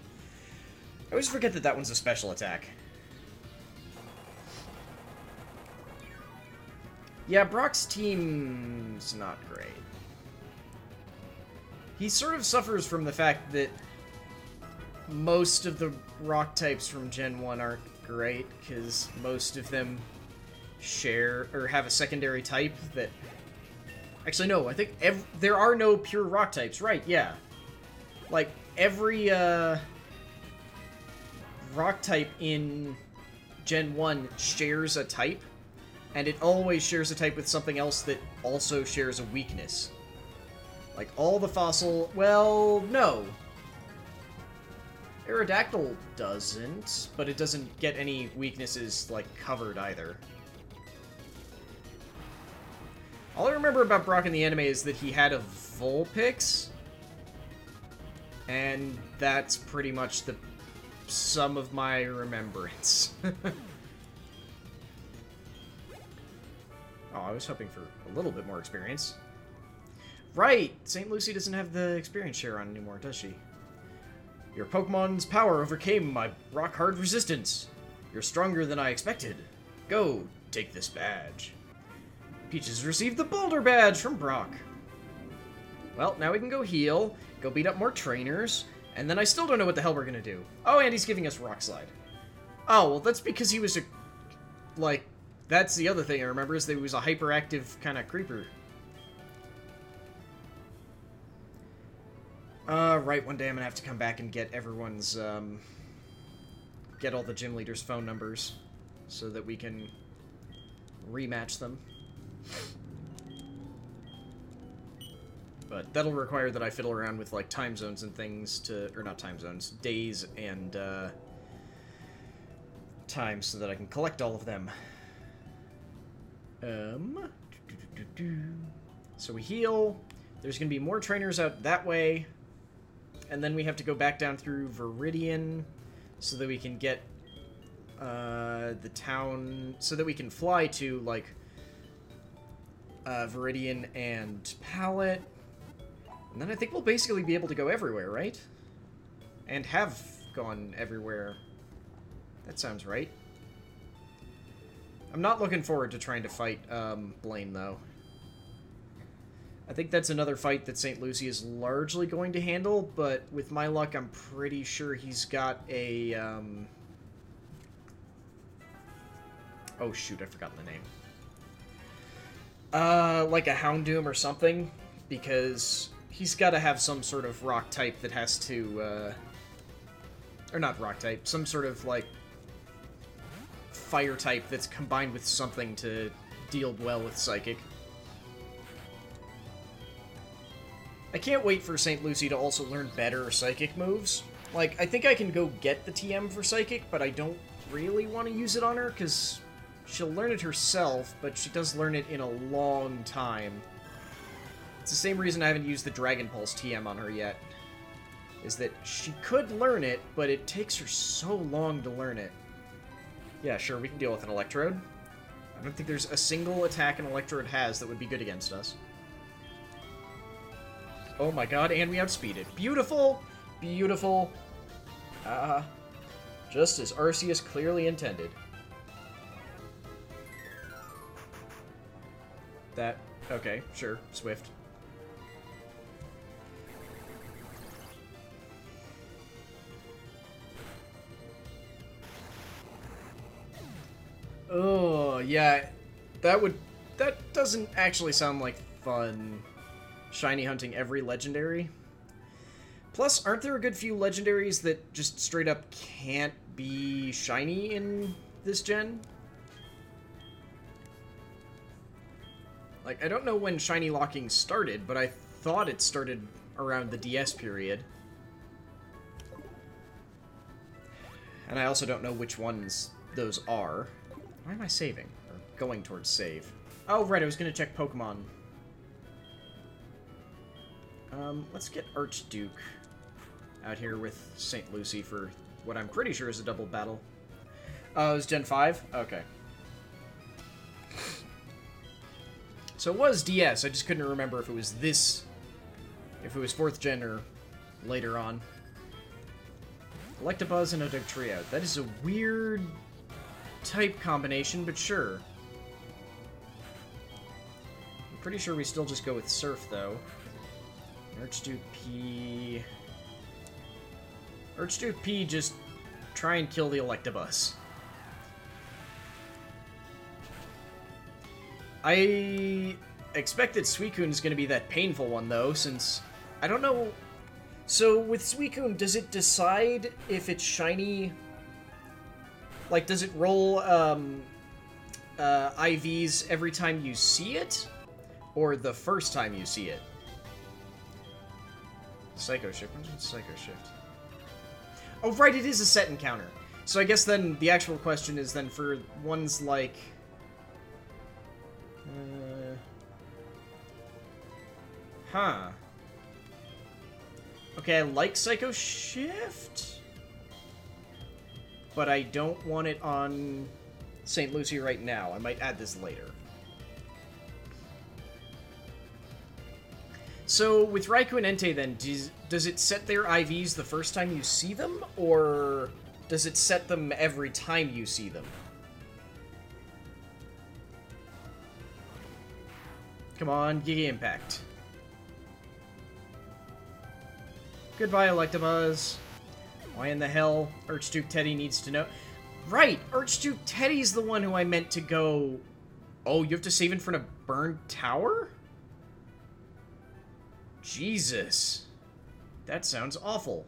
I always forget that that one's a special attack. Yeah, Brock's team's not great. He sort of suffers from the fact that most of the rock types from Gen 1 aren't great, because most of them share, or have a secondary type that... Actually, no, I think there are no pure rock types, right, yeah. Like, every, rock type in Gen 1 shares a type, and it always shares a type with something else that also shares a weakness. Like, all the fossil... Well, no. Aerodactyl doesn't, but it doesn't get any weaknesses, like, covered either. All I remember about Brock in the anime is that he had a Vulpix, and that's pretty much the sum of my remembrance. Oh, I was hoping for a little bit more experience. Right! St. Lucie doesn't have the experience share on anymore, does she? Your Pokemon's power overcame my rock-hard resistance. You're stronger than I expected. Go, take this badge. Peach has received the Boulder Badge from Brock. Well, now we can go heal, go beat up more trainers, and then I still don't know what the hell we're gonna do. Oh, and he's giving us Rock Slide. Oh, well, that's because he was a... like, that's the other thing I remember, is that he was a hyperactive kind of creeper. Right, one day I'm gonna have to come back and get everyone's, get all the gym leaders' phone numbers so that we can rematch them. But that'll require that I fiddle around with, like, time zones and things to... Or not time zones, days and, times so that I can collect all of them. So we heal. There's gonna be more trainers out that way. And then we have to go back down through Viridian so that we can get, the town... So that we can fly to, like, Viridian and Palette. And then I think we'll basically be able to go everywhere, right? And have gone everywhere. That sounds right. I'm not looking forward to trying to fight, Blaine, though. I think that's another fight that St. Lucie is largely going to handle, but with my luck, I'm pretty sure he's got a, Oh, shoot, I've forgotten the name. Like a Houndoom or something, because he's got to have some sort of rock type that has to, or not rock type, some sort of, like, fire type that's combined with something to deal well with Psychic. I can't wait for St. Lucie to also learn better Psychic moves. Like, I think I can go get the TM for Psychic, but I don't really want to use it on her, because she'll learn it herself, but she does learn it in a long time. It's the same reason I haven't used the Dragon Pulse TM on her yet. Is that she could learn it, but it takes her so long to learn it. Yeah, sure, we can deal with an Electrode. I don't think there's a single attack an Electrode has that would be good against us. Oh my god, and we outspeed it. Beautiful! Beautiful. Just as Arceus clearly intended. That... okay, sure, Swift. Oh, yeah. That doesn't actually sound like fun. Shiny hunting every legendary. Plus, aren't there a good few legendaries that just straight up can't be shiny in this gen? Like, I don't know when shiny locking started, but I thought it started around the DS period. And I also don't know which ones those are. Why am I saving? Or going towards save? Oh, right, I was gonna check Pokemon. Let's get Archduke out here with St. Lucie for what I'm pretty sure is a double battle. Oh, it was Gen 5? Okay. So it was DS, I just couldn't remember if it was this... if it was 4th Gen or later on. Electabuzz and a Dugtrio. That is a weird type combination, but sure. I'm pretty sure we still just go with Surf, though. Archduke P... Archduke P, just try and kill the Electabuzz. I expect that Suicune is going to be that painful one, though, since... I don't know... So, with Suicune, does it decide if it's shiny... Like, does it roll, IVs every time you see it? Or the first time you see it? Psycho Shift. When's Psycho Shift? Oh, right, it is a set encounter. So I guess then the actual question is then for ones like... Huh. Okay, I like Psycho Shift, but I don't want it on St. Lucie right now. I might add this later. So, with Raikou and Entei, then, does it set their IVs the first time you see them, or does it set them every time you see them? Come on, Giga Impact. Goodbye, Electabuzz. Why in the hell Archduke Teddy needs to know... Right, Archduke Teddy's the one who I meant to go... Oh, you have to save in front of Burned Tower? Jesus. That sounds awful.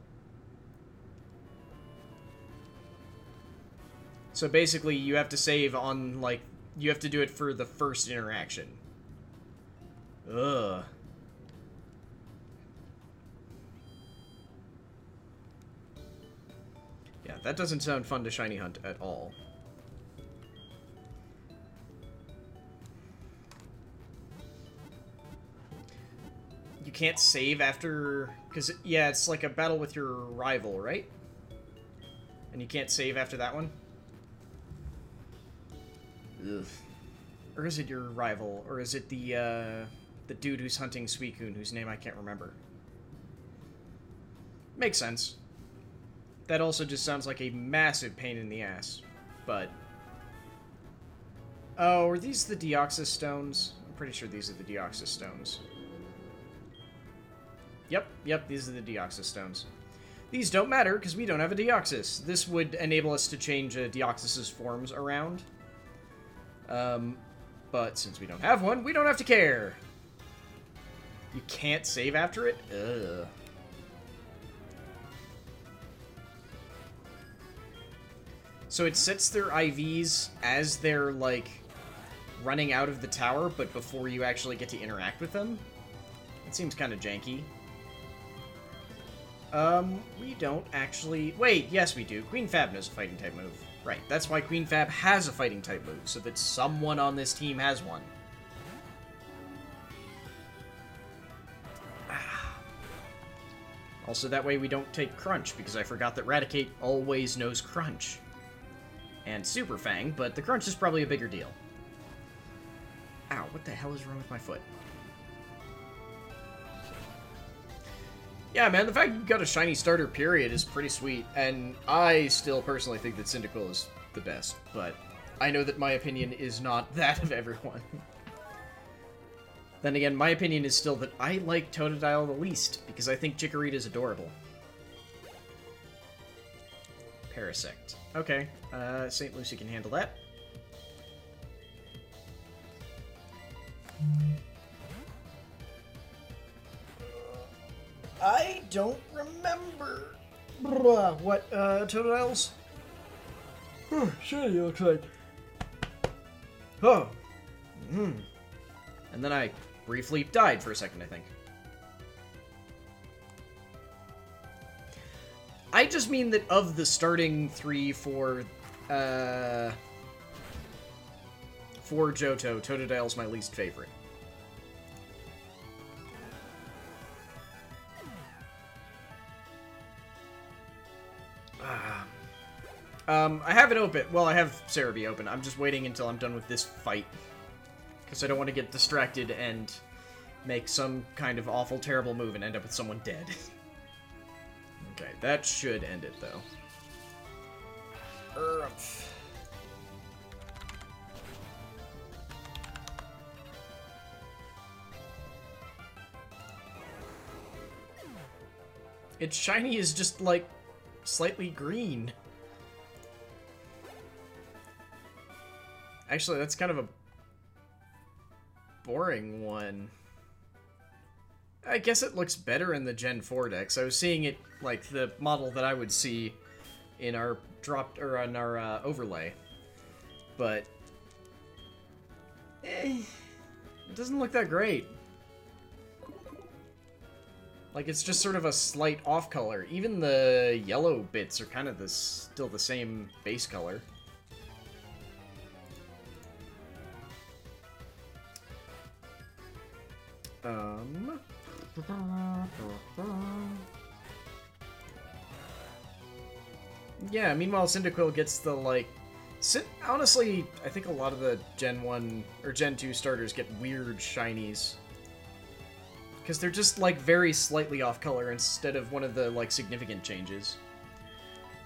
So basically, you have to save on, like... You have to do it for the first interaction. Ugh. Yeah, that doesn't sound fun to shiny hunt at all. You can't save after... Because, yeah, it's like a battle with your rival, right? And you can't save after that one? Ugh. Or is it your rival? Or is it the dude who's hunting Suicune, whose name I can't remember? Makes sense. That also just sounds like a massive pain in the ass. But... Oh, are these the Deoxys Stones? I'm pretty sure these are the Deoxys Stones. Yep, these are the Deoxys Stones. These don't matter, because we don't have a Deoxys. This would enable us to change Deoxys' forms around. But since we don't have one, we don't have to care. You can't save after it? Ugh. So it sets their IVs as they're, like, running out of the tower, but before you actually get to interact with them? It seems kind of janky. We don't actually... Wait, yes we do. Queen Fab knows a fighting type move. Right, that's why Queen Fab has a fighting type move, so that someone on this team has one. Also, that way we don't take Crunch, because I forgot that Raticate always knows Crunch. And Super Fang, but the Crunch is probably a bigger deal. Ow, what the hell is wrong with my foot? Yeah, man, the fact you got a shiny starter period is pretty sweet, and I still personally think that Cyndaquil is the best, but I know that my opinion is not that of everyone. Then again, my opinion is still that I like Totodile the least, because I think Chikorita is adorable. Parasect. Okay, St. Lucie can handle that. I don't remember what Totodiles. Shiny looks like. Oh. And then I briefly died for a second, I think. I just mean that of the starting three for Johto, Totodile's my least favorite. I have it open. Well, I have Cerebi open. I'm just waiting until I'm done with this fight. Because I don't want to get distracted and make some kind of awful, terrible move and end up with someone dead. Okay, that should end it, though. Its shiny is just, like, slightly green. Actually, that's kind of a boring one. I guess it looks better in the Gen 4 decks. I was seeing it like the model that I would see in our on our overlay, but it doesn't look that great. Like, it's just sort of a slight off color. Even the yellow bits are kind of still the same base color. Yeah, meanwhile Cyndaquil gets the, like... Honestly, I think a lot of the Gen 1 or Gen 2 starters get weird shinies. Because they're just, like, very slightly off color instead of one of the, like, significant changes.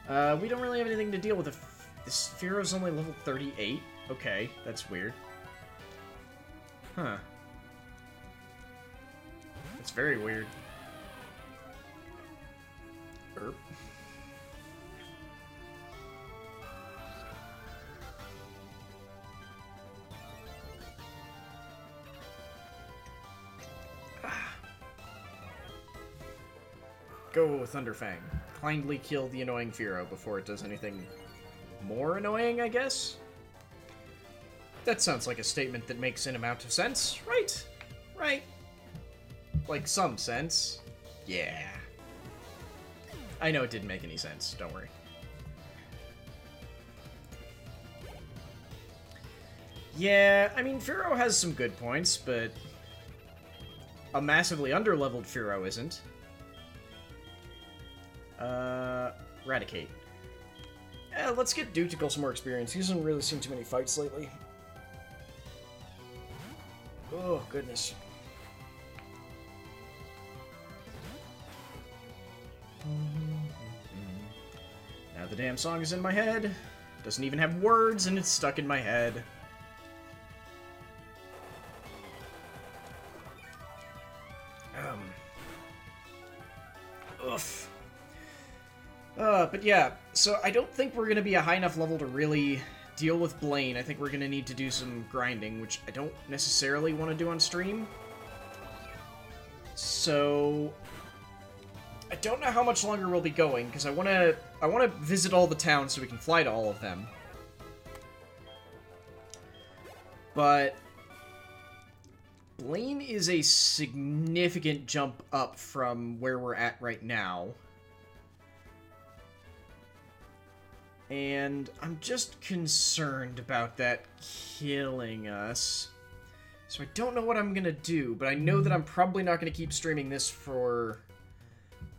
We don't really have anything to deal with. The Sphero's only level 38? Okay, that's weird. Huh. It's very weird. Go, Thunderfang. Kindly kill the annoying Fearow before it does anything more annoying, I guess? That sounds like a statement that makes an amount of sense, right? Right. Like, some sense. Yeah. I know it didn't make any sense, don't worry. Yeah, I mean, Fearow has some good points, but a massively underleveled Fearow isn't. Eradicate. Yeah, let's get Duticle some more experience. He hasn't really seen too many fights lately. Oh, goodness. Now the damn song is in my head. Doesn't even have words, and it's stuck in my head. Oof. But yeah, so I don't think we're going to be a high enough level to really deal with Blaine. I think we're going to need to do some grinding, which I don't necessarily want to do on stream. So I don't know how much longer we'll be going, because I want to visit all the towns so we can fly to all of them. But Blaine is a significant jump up from where we're at right now. And I'm just concerned about that killing us. So I don't know what I'm gonna do, but I know that I'm probably not gonna keep streaming this for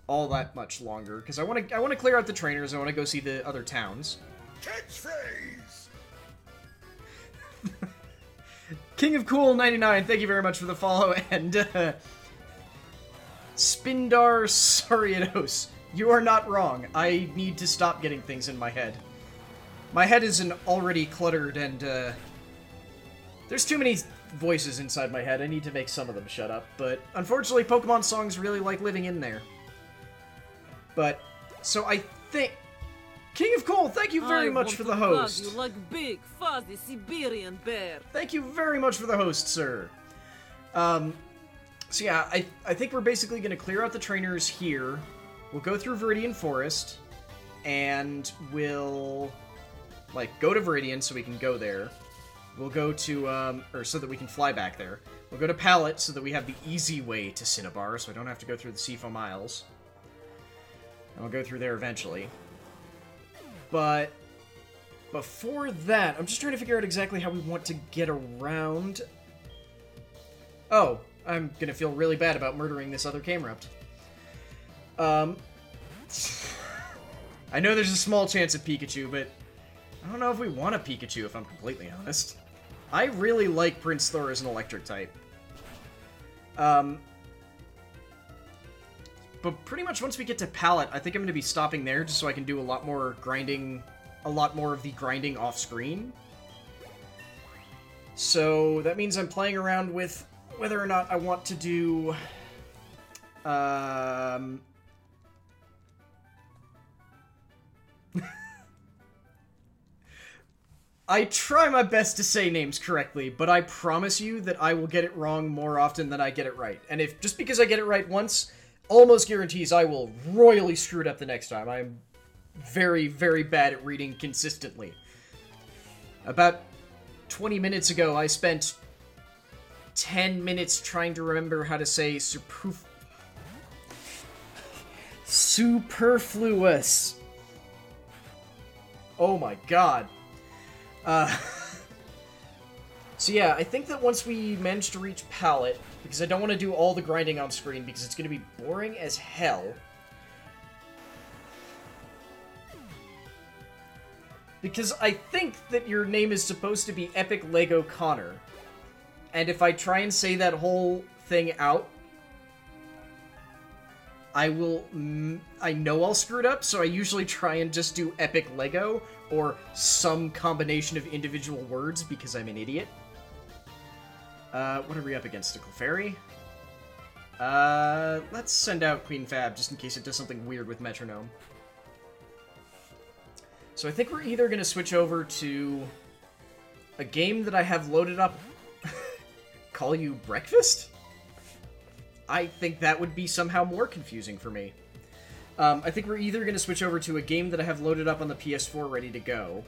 all that much longer, because I want to clear out the trainers. I want to go see the other towns. Catchphrase. King of Cool 99, thank you very much for the follow, and Spindar Sariados, you are not wrong. I need to stop getting things in my head. My head is already cluttered, and there's too many voices inside my head. I need to make some of them shut up, but unfortunately Pokemon songs really like living in there. But, so I think... King of Coal, thank you very much for the host. You like big, fuzzy Siberian bear. Thank you very much for the host, sir. So yeah, I think we're basically going to clear out the trainers here. We'll go through Viridian Forest, and we'll, like, go to Viridian so we can go there. We'll go to, or so that we can fly back there. We'll go to Pallet so that we have the easy way to Cinnabar, so I don't have to go through the Seafoam Isles. And we'll go through there eventually. But before that, I'm just trying to figure out exactly how we want to get around. Oh, I'm gonna feel really bad about murdering this other Camerupt. I know there's a small chance of Pikachu, but I don't know if we want a Pikachu, if I'm completely honest. I really like Prince Thor as an electric type. But pretty much once we get to Pallet, I think I'm going to be stopping there just so I can do a lot more grinding, a lot more of the grinding off-screen. So that means I'm playing around with whether or not I want to do... I try my best to say names correctly, but I promise you that I will get it wrong more often than I get it right. And if just because I get it right once... almost guarantees I will royally screw it up the next time. I'm very, very bad at reading consistently. About 20 minutes ago, I spent 10 minutes trying to remember how to say superfluous. Oh my god. So yeah, I think that once we manage to reach Pallet, because I don't want to do all the grinding on screen because it's going to be boring as hell. Because I think that your name is supposed to be Epic Lego Connor. And if I try and say that whole thing out, I know I'll screw it up, so I usually try and just do Epic Lego, or some combination of individual words because I'm an idiot. What are we up against? A Clefairy? Let's send out Queen Fab just in case it does something weird with Metronome. So I think we're either going to switch over to a game that I have loaded up. Call You Breakfast? I think that would be somehow more confusing for me. I think we're either going to switch over to a game that I have loaded up on the PS4 ready to go,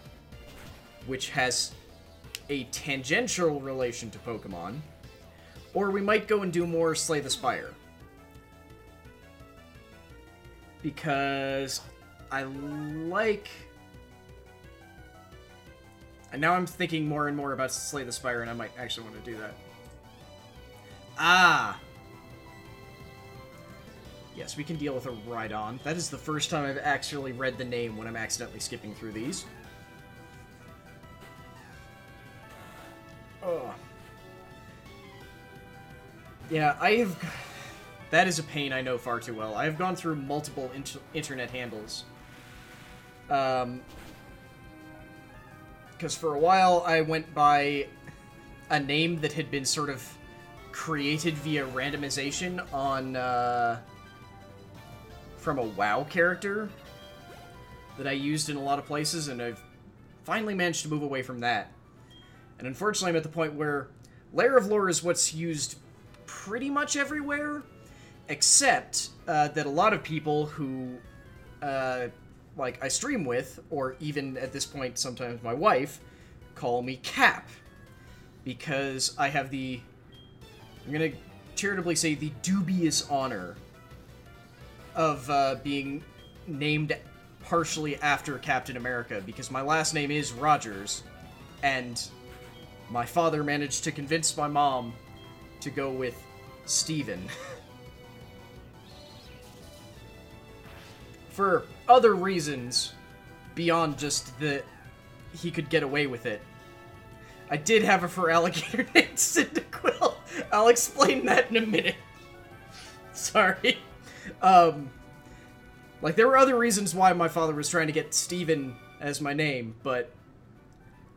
which has a tangential relation to Pokemon, or we might go and do more Slay the Spire. Because I like... And now I'm thinking more and more about Slay the Spire, and I might actually want to do that. Ah! Yes, we can deal with a Rhydon. That is the first time I've actually read the name when I'm accidentally skipping through these. Oh. Yeah, I have... That is a pain I know far too well. I have gone through multiple internet handles. Because for a while I went by a name that had been sort of created via randomization on, from a WoW character that I used in a lot of places, and I've finally managed to move away from that. And unfortunately I'm at the point where Lair of Lore is what's used pretty much everywhere, except that a lot of people who, like, I stream with, or even at this point sometimes my wife, call me Cap. Because I have the, I'm gonna charitably say, the dubious honor of being named partially after Captain America, because my last name is Rogers, and my father managed to convince my mom to go with Steven. For other reasons, beyond just that he could get away with it. I did have a fur alligator named Cyndaquil. I'll explain that in a minute. Sorry. Like, there were other reasons why my father was trying to get Steven as my name, but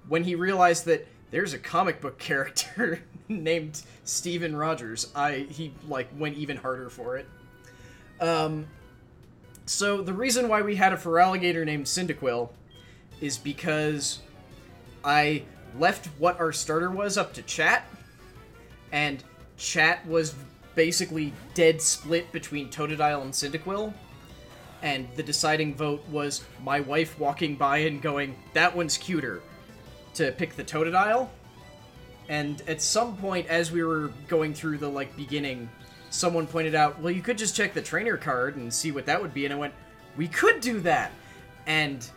when he realized that there's a comic book character named Steven Rogers, he, like, went even harder for it. So the reason why we had a fur alligator named Cyndaquil is because I left what our starter was up to chat, and chat was basically dead split between Totodile and Cyndaquil, and the deciding vote was my wife walking by and going, "That one's cuter," to pick the Totodile. And at some point, as we were going through the, like, beginning, someone pointed out, well, you could just check the trainer card and see what that would be, and I went, we could do that! And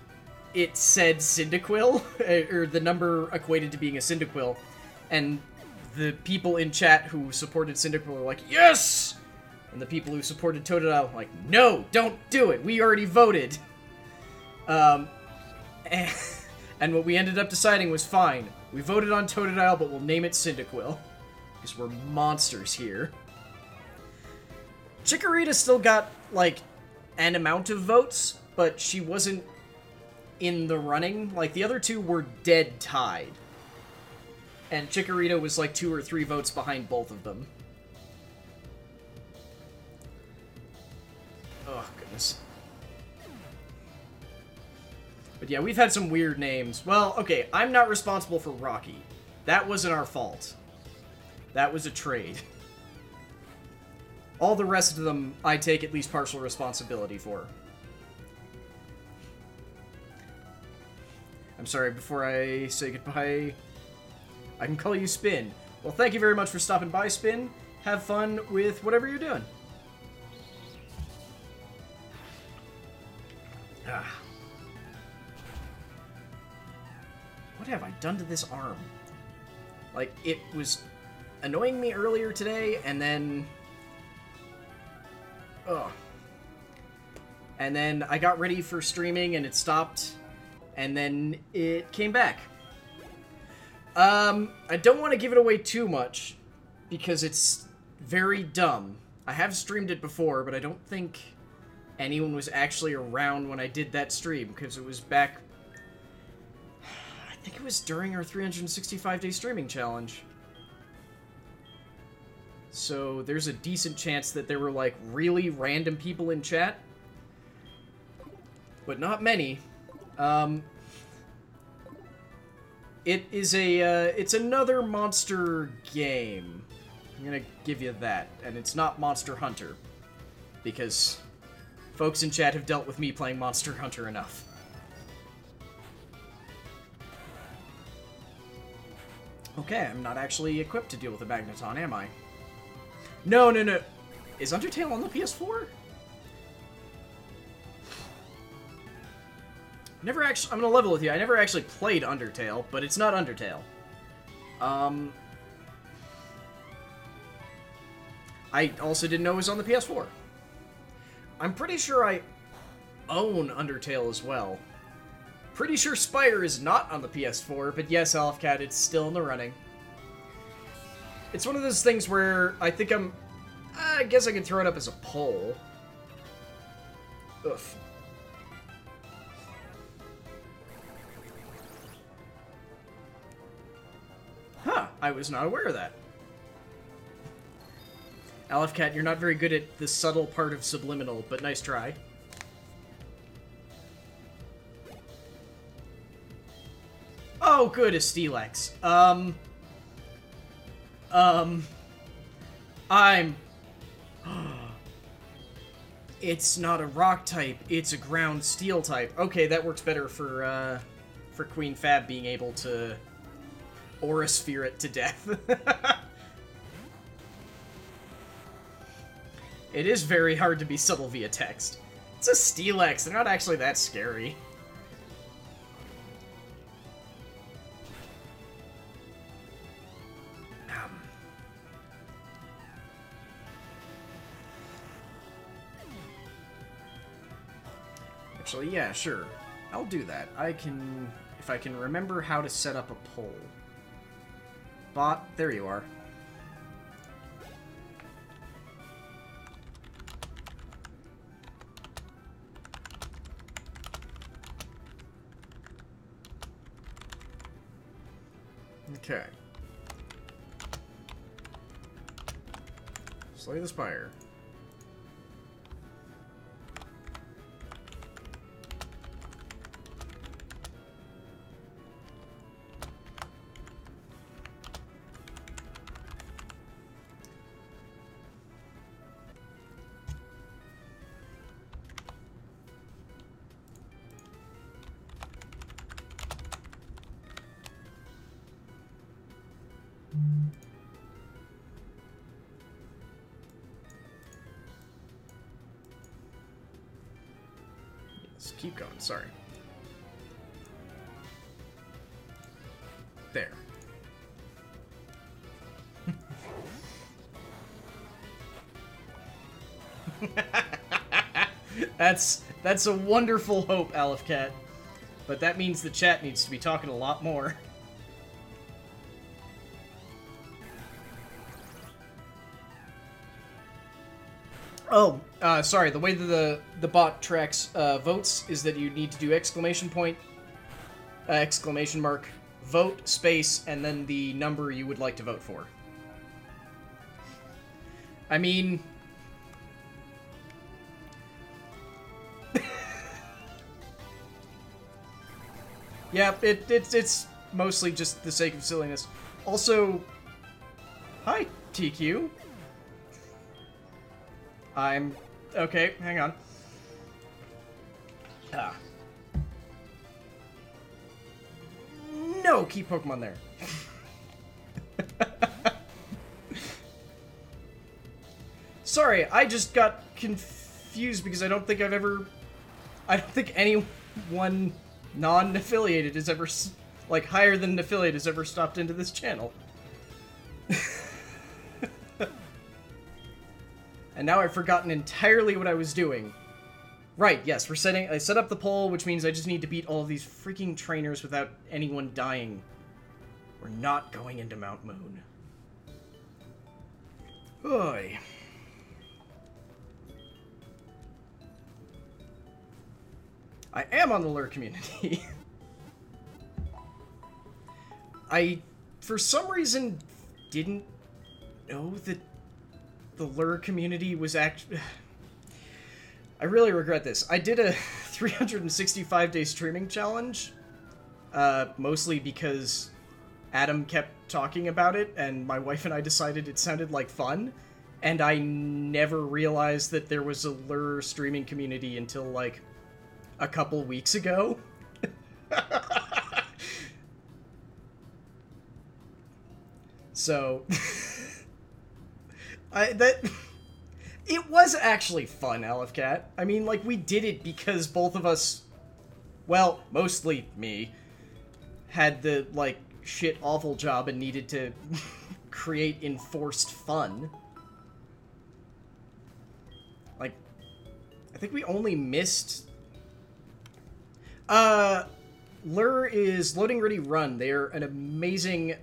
it said Cyndaquil, or the number equated to being a Cyndaquil, and the people in chat who supported Cyndaquil were like, yes! And the people who supported Totodile were like, no, don't do it, we already voted! And what we ended up deciding was, fine, we voted on Totodile, but we'll name it Cyndaquil, because we're monsters here. Chikorita still got, like, an amount of votes, but she wasn't in the running. Like, the other two were dead tied. And Chikorita was, like, 2 or 3 votes behind both of them. Oh, goodness. But yeah, we've had some weird names. Well, okay, I'm not responsible for Rocky. That wasn't our fault. That was a trade. All the rest of them, I take at least partial responsibility for. I'm sorry, before I say goodbye, I can call you Spin. Well, thank you very much for stopping by, Spin. Have fun with whatever you're doing. Ah. What have I done to this arm? Like, it was annoying me earlier today, and then... Ugh. And then I got ready for streaming, and it stopped, and then it came back. I don't want to give it away too much, because it's very dumb. I have streamed it before, but I don't think anyone was actually around when I did that stream, because it was back... I think it was during our 365-day streaming challenge. So there's a decent chance that there were, like, really random people in chat. But not many. It is it's another monster game. I'm gonna give you that. And it's not Monster Hunter. Because Folks in chat have dealt with me playing Monster Hunter enough. Okay, I'm not actually equipped to deal with a Magneton, am I? No. Is Undertale on the PS4? Never actually... I'm gonna level with you. I never actually played Undertale, but it's not Undertale. I also didn't know it was on the PS4. I'm pretty sure I own Undertale as well. Pretty sure Spire is not on the PS4, but yes, Alfcat, it's still in the running. It's one of those things where I think I guess I could throw it up as a poll. Oof. Huh, I was not aware of that. Alfcat, you're not very good at the subtle part of subliminal, but nice try. Oh, good, a Steelix. It's not a rock type, it's a ground steel type. Okay, that works better for Queen Fab being able to Aura Sphere it to death. It is very hard to be subtle via text. It's a Steelix, they're not actually that scary. Actually, yeah, sure. I'll do that. If I can remember how to set up a poll. Bot, there you are. Okay. Slay the Spire. Let's keep going, sorry. There. That's a wonderful hope, Alfcat. But that means the chat needs to be talking a lot more. Oh, sorry, the way that the bot tracks votes is that you need to do exclamation point, exclamation mark, vote, space, and then the number you would like to vote for. I mean... yeah, it's mostly just the sake of silliness. Also, hi, TQ. Okay, hang on. No, keep Pokemon there. Sorry, I just got confused because I don't think anyone non-affiliated has ever, like, higher than an affiliate has ever stopped into this channel. And now I've forgotten entirely what I was doing. Right, yes, I set up the poll, which means I just need to beat all of these freaking trainers without anyone dying. We're not going into Mount Moon. Oy. I am on the lure community. I, for some reason, didn't know that the lure community was actually... I really regret this. I did a 365-day streaming challenge, mostly because Adam kept talking about it, and my wife and I decided it sounded like fun, And I never realized that there was a lure streaming community until, like, a couple weeks ago. So, it was actually fun, Elfcat. I mean, like, we did it because both of us, well, mostly me, had the, like, shit awful job and needed to create enforced fun. Like, I think we only missed... Lure is Loading Ready Run. They're an amazing,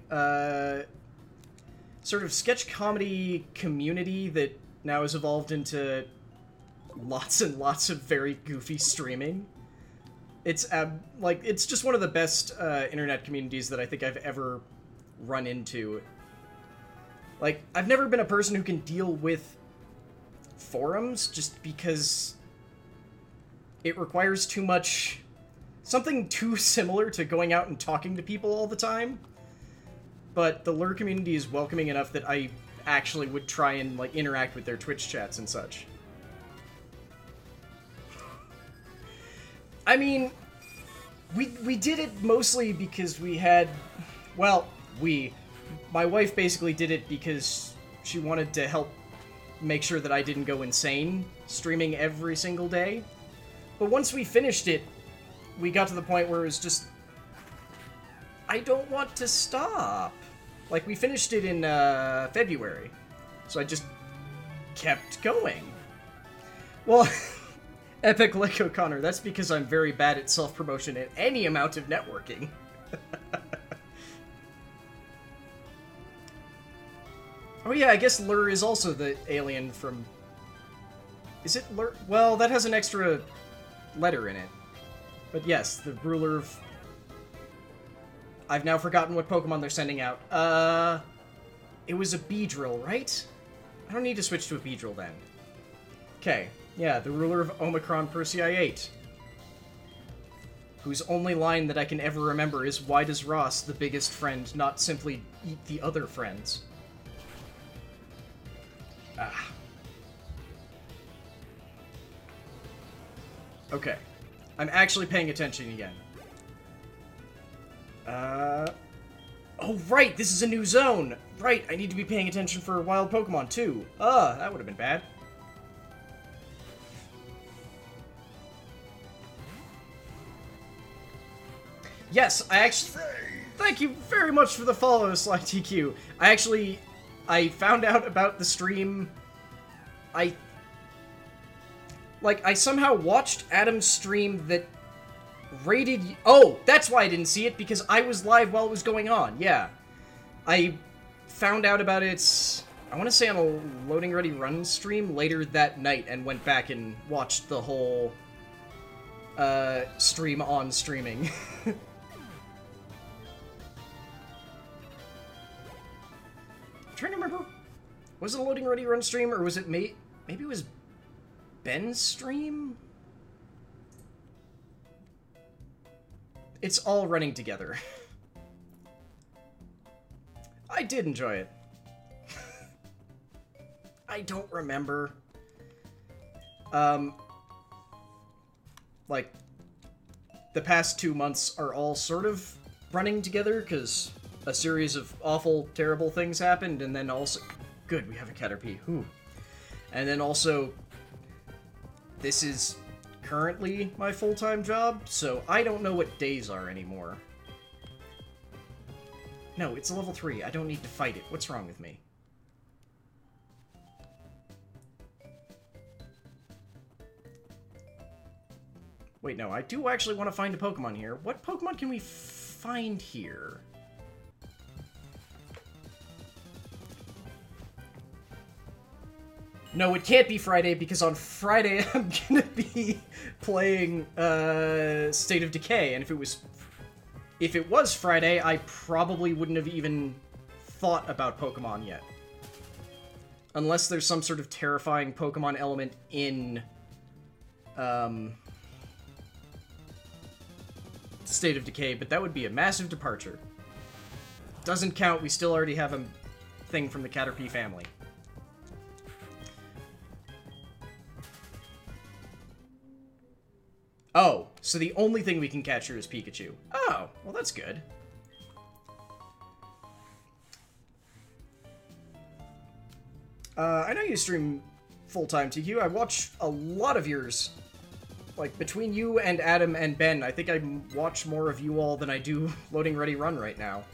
sort of sketch comedy community that now has evolved into lots and lots of very goofy streaming. It's, like, it's just one of the best, internet communities that I think I've ever run into. Like, I've never been a person who can deal with forums just because it requires too much... something too similar to going out and talking to people all the time. But the lure community is welcoming enough that I actually would try and, like, interact with their Twitch chats and such. I mean, we did it mostly because we had... well, my wife basically did it because she wanted to help make sure that I didn't go insane streaming every single day. But once we finished it, we got to the point where it was just... I don't want to stop. Like, we finished it in, February. So I just kept going. Well, Epic like O'Connor, that's because I'm very bad at self-promotion and any amount of networking. Oh yeah, I guess Lure is also the alien from... is it Lure? Well, that has an extra letter in it. But yes, the ruler of... I've now forgotten what Pokemon they're sending out. It was a Beedrill, right? I don't need to switch to a Beedrill then. Okay, yeah, the ruler of Omicron Persei 8. Whose only line that I can ever remember is, why does Ross, the biggest friend, not simply eat the other friends? Ah. Okay. I'm actually paying attention again. Oh, right! This is a new zone! Right, I need to be paying attention for wild Pokemon, too. That would have been bad. Yes, I actually... thank you very much for the follow, SlyTQ. I found out about the stream... I somehow watched Adam's stream that rated... oh, that's why I didn't see it, because I was live while it was going on, yeah. I found out about it, I want to say on a Loading Ready Run stream later that night, and went back and watched the whole, stream on streaming. I'm trying to remember, was it a Loading Ready Run stream, or was it maybe it was Ben's stream? It's all running together. I did enjoy it. I don't remember. Like, the past 2 months are all sort of running together, because a series of awful, terrible things happened, and then also... good, we have a Caterpie. Whew. And then also... this is currently my full-time job, so I don't know what days are anymore. No, it's a level 3. I don't need to fight it. What's wrong with me? Wait, no, I do actually want to find a Pokemon here. What Pokemon can we find here? No, it can't be Friday, because on Friday I'm gonna be playing, State of Decay, and if it was Friday, I probably wouldn't have even thought about Pokemon yet. Unless there's some sort of terrifying Pokemon element in, State of Decay, but that would be a massive departure. Doesn't count, we still already have a thing from the Caterpie family. Oh, so the only thing we can catch here is Pikachu. Oh, well that's good. I know you stream full-time, TQ. I watch a lot of yours. Like, between you and Adam and Ben, I think I watch more of you all than I do Loading Ready Run right now.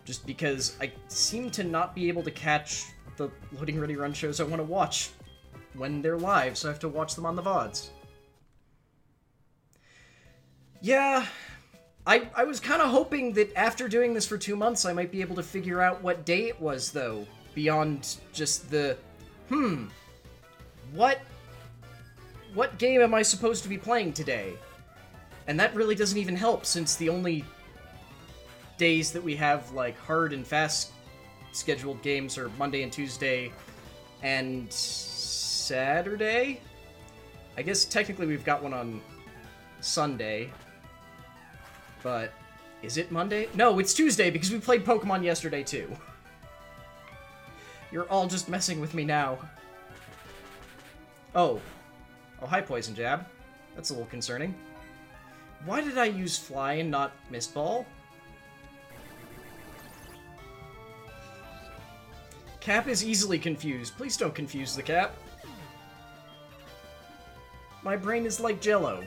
Just because I seem to not be able to catch the Loading Ready Run shows I want to watch when they're live, so I have to watch them on the VODs. Yeah, I was kind of hoping that after doing this for 2 months, I might be able to figure out what day it was, though. Beyond just the, what game am I supposed to be playing today? And that really doesn't even help, since the only days that we have, like, hard and fast scheduled games are Monday and Tuesday and Saturday? I guess technically we've got one on Sunday, but is it Monday? No, it's Tuesday, because we played Pokemon yesterday, too. You're all just messing with me now. Oh. Oh, hi, Poison Jab. That's a little concerning. Why did I use Fly and not Mist Ball? Cap is easily confused. Please don't confuse the Cap. My brain is like Jell-O.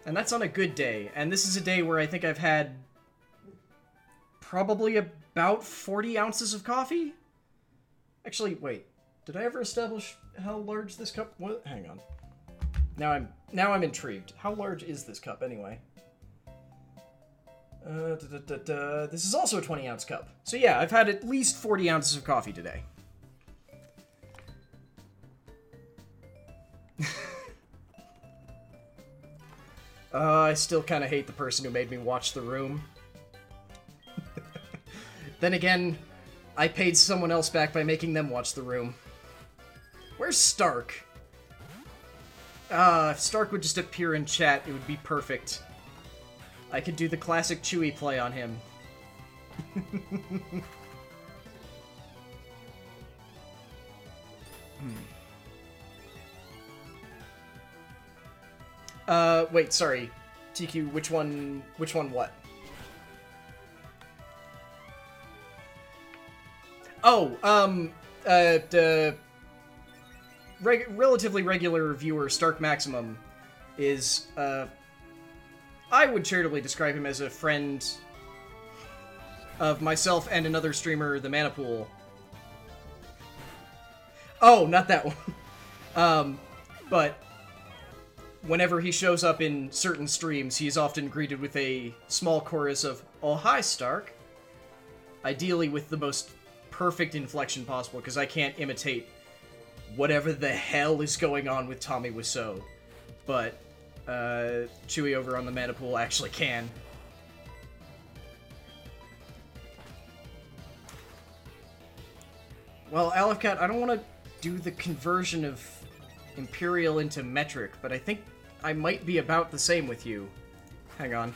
And that's on a good day. And this is a day where I think I've had probably about 40 ounces of coffee? Actually, wait. Did I ever establish how large this cup was? Hang on. Now I'm intrigued. How large is this cup anyway? This is also a 20-ounce cup. So yeah, I've had at least 40 ounces of coffee today. I still kind of hate the person who made me watch The Room. Then again, I paid someone else back by making them watch The Room. Where's Stark? If Stark would just appear in chat, it would be perfect. I could do the classic Chewie play on him. Wait, sorry. TQ, which one what? Oh, relatively regular viewer Stark Maximum is, I would charitably describe him as a friend of myself and another streamer, the Manipool. Oh, not that one. But whenever he shows up in certain streams, he is often greeted with a small chorus of, "Oh, hi, Stark." Ideally with the most perfect inflection possible, because I can't imitate whatever the hell is going on with Tommy Wiseau. But, Chewie over on the Manipool actually can. Well, Aleph-Cat, I don't want to do the conversion of Imperial into metric, but I think I might be about the same with you. Hang on.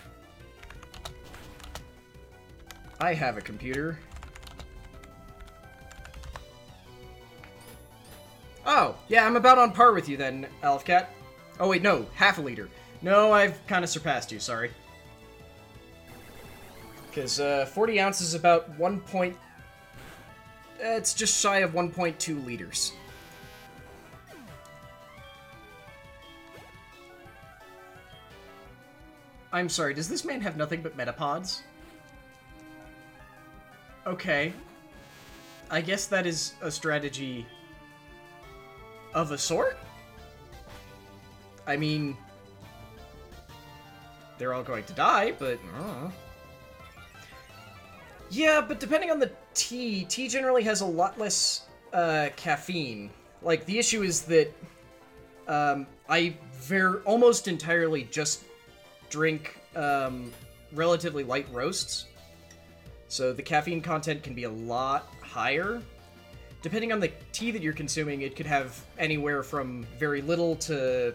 I have a computer. Oh, yeah, I'm about on par with you then, Aleph-Cat. Oh wait, no, half a liter. No, I've kind of surpassed you, sorry. Because 40 ounces is about it's just shy of 1.2 liters. I'm sorry, does this man have nothing but metapods? Okay. I guess that is a strategy of a sort? I mean, they're all going to die, but... Yeah, but depending on the tea generally has a lot less caffeine. Like, the issue is that I almost entirely just drink relatively light roasts, so the caffeine content can be a lot higher. Depending on the tea that you're consuming, it could have anywhere from very little to...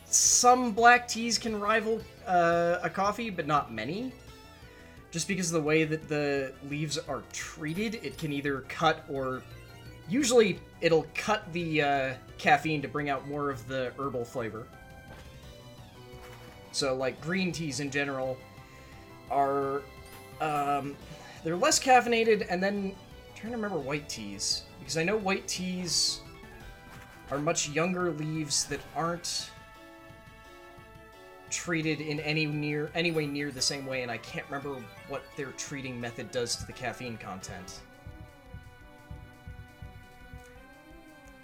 Some black teas can rival a coffee, but not many. Just because of the way that the leaves are treated, it can either cut or Usually, it'll cut the caffeine to bring out more of the herbal flavor. So, like, green teas in general are, they're less caffeinated, and then, I'm trying to remember white teas. Because I know white teas are much younger leaves that aren't treated in any way near the same way, and I can't remember what their treating method does to the caffeine content.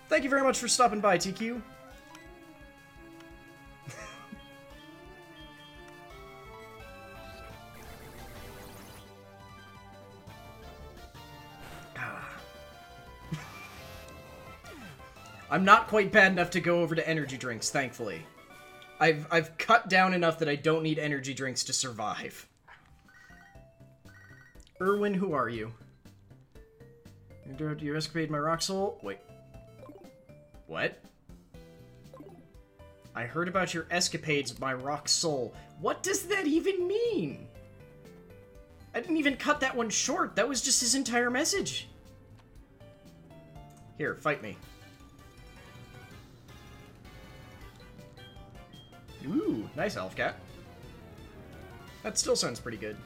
Thank you very much for stopping by, TQ. I'm not quite bad enough to go over to energy drinks, thankfully. I've cut down enough that I don't need energy drinks to survive. Erwin, who are you? You escapade my rock soul? Wait. What? I heard about your escapades with my rock soul. What does that even mean? I didn't even cut that one short. That was just his entire message. Here, fight me. Ooh, nice elf cat. That still sounds pretty good.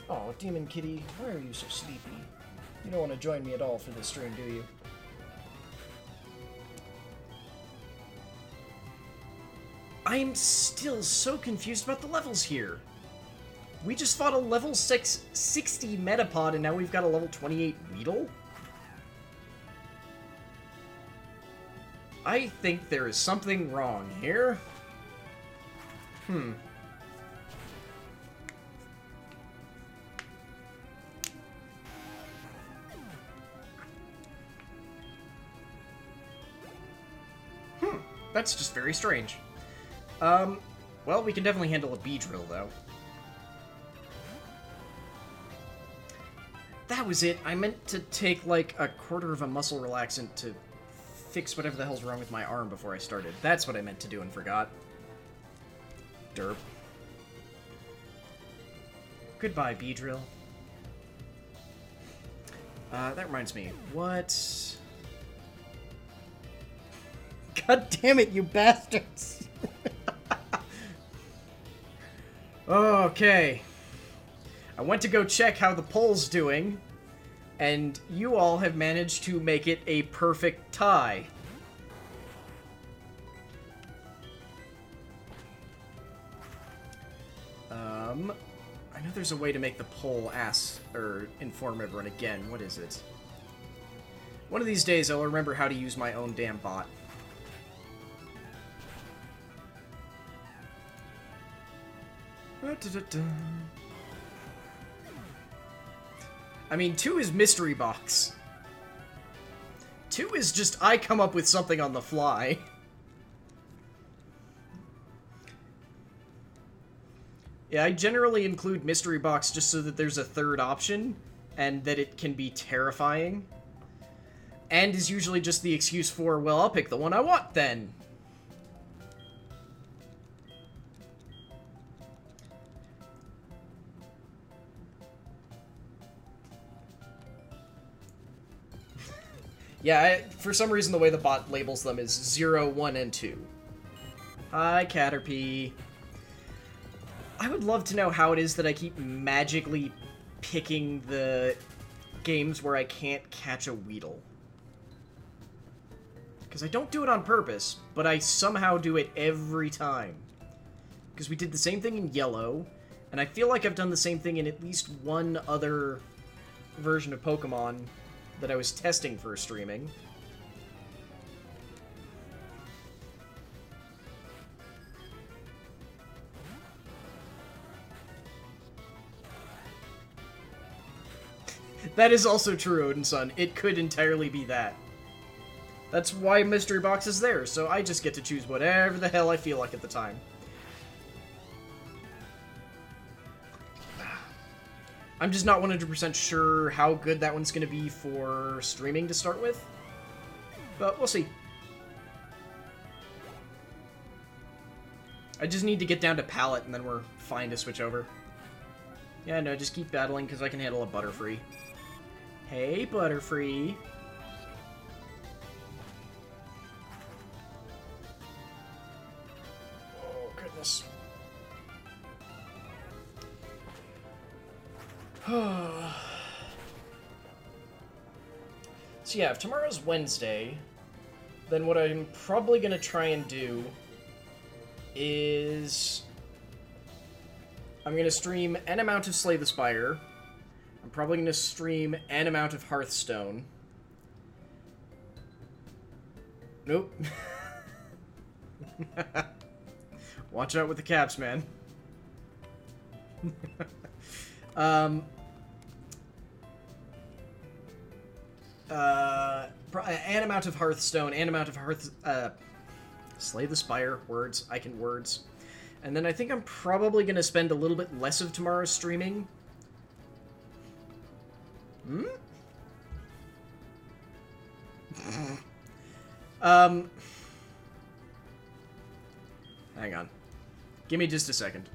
Oh, Demon Kitty, why are you so sleepy? You don't want to join me at all for this stream, do you? I'm still so confused about the levels here. We just fought a level 60 Metapod and now we've got a level 28 Weedle? I think there is something wrong here. That's just very strange. Well, we can definitely handle a Beedrill, though. That was it. I meant to take, like, a quarter of a muscle relaxant to fix whatever the hell's wrong with my arm before I started. That's what I meant to do and forgot. Derp. Goodbye, Beedrill. That reminds me. What? God damn it, you bastards! Okay. I went to go check how the poll's doing, and you all have managed to make it a perfect tie. I know there's a way to make the poll inform everyone again. What is it? One of these days I'll remember how to use my own damn bot. I mean, 2 is Mystery Box. 2 is just I come up with something on the fly. Yeah, I generally include Mystery Box just so that there's a third option, and that it can be terrifying. And is usually just the excuse for, well, I'll pick the one I want then. Yeah, for some reason the way the bot labels them is 0, 1, and 2. Hi, Caterpie. I would love to know how it is that I keep magically picking the games where I can't catch a Weedle. Because I don't do it on purpose, but I somehow do it every time. Because we did the same thing in Yellow, and I feel like I've done the same thing in at least one other version of Pokemon that I was testing for streaming. That is also true, Odin-san. It could entirely be that. That's why Mystery Box is there, so I just get to choose whatever the hell I feel like at the time. I'm just not 100% sure how good that one's going to be for streaming to start with. But we'll see. I just need to get down to Pallet and then we're fine to switch over. Yeah, no, just keep battling because I can handle a Butterfree. Hey, Butterfree. So yeah, if tomorrow's Wednesday, then what I'm probably going to try and do is I'm going to stream an amount of Slay the Spire. I'm probably going to stream an amount of Hearthstone. Nope. Watch out with the caps, man. An amount of Hearthstone, an amount of Slay the Spire, words, I can words. And then I think I'm probably going to spend a little bit less of tomorrow's streaming. Hang on. Give me just a second.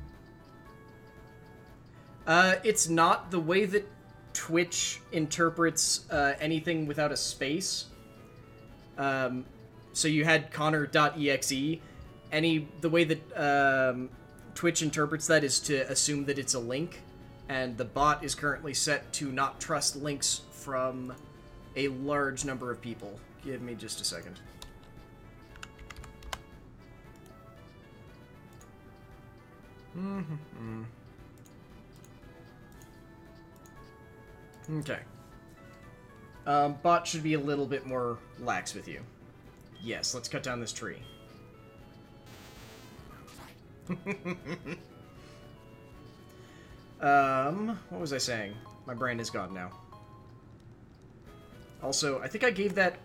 It's not the way that Twitch interprets anything without a space. So you had Connor.exe. The way that Twitch interprets that is to assume that it's a link, and the bot is currently set to not trust links from a large number of people. Give me just a second. Okay. Bot should be a little bit more lax with you. Yes, let's cut down this tree. What was I saying? My brain is gone now. Also, I think I gave that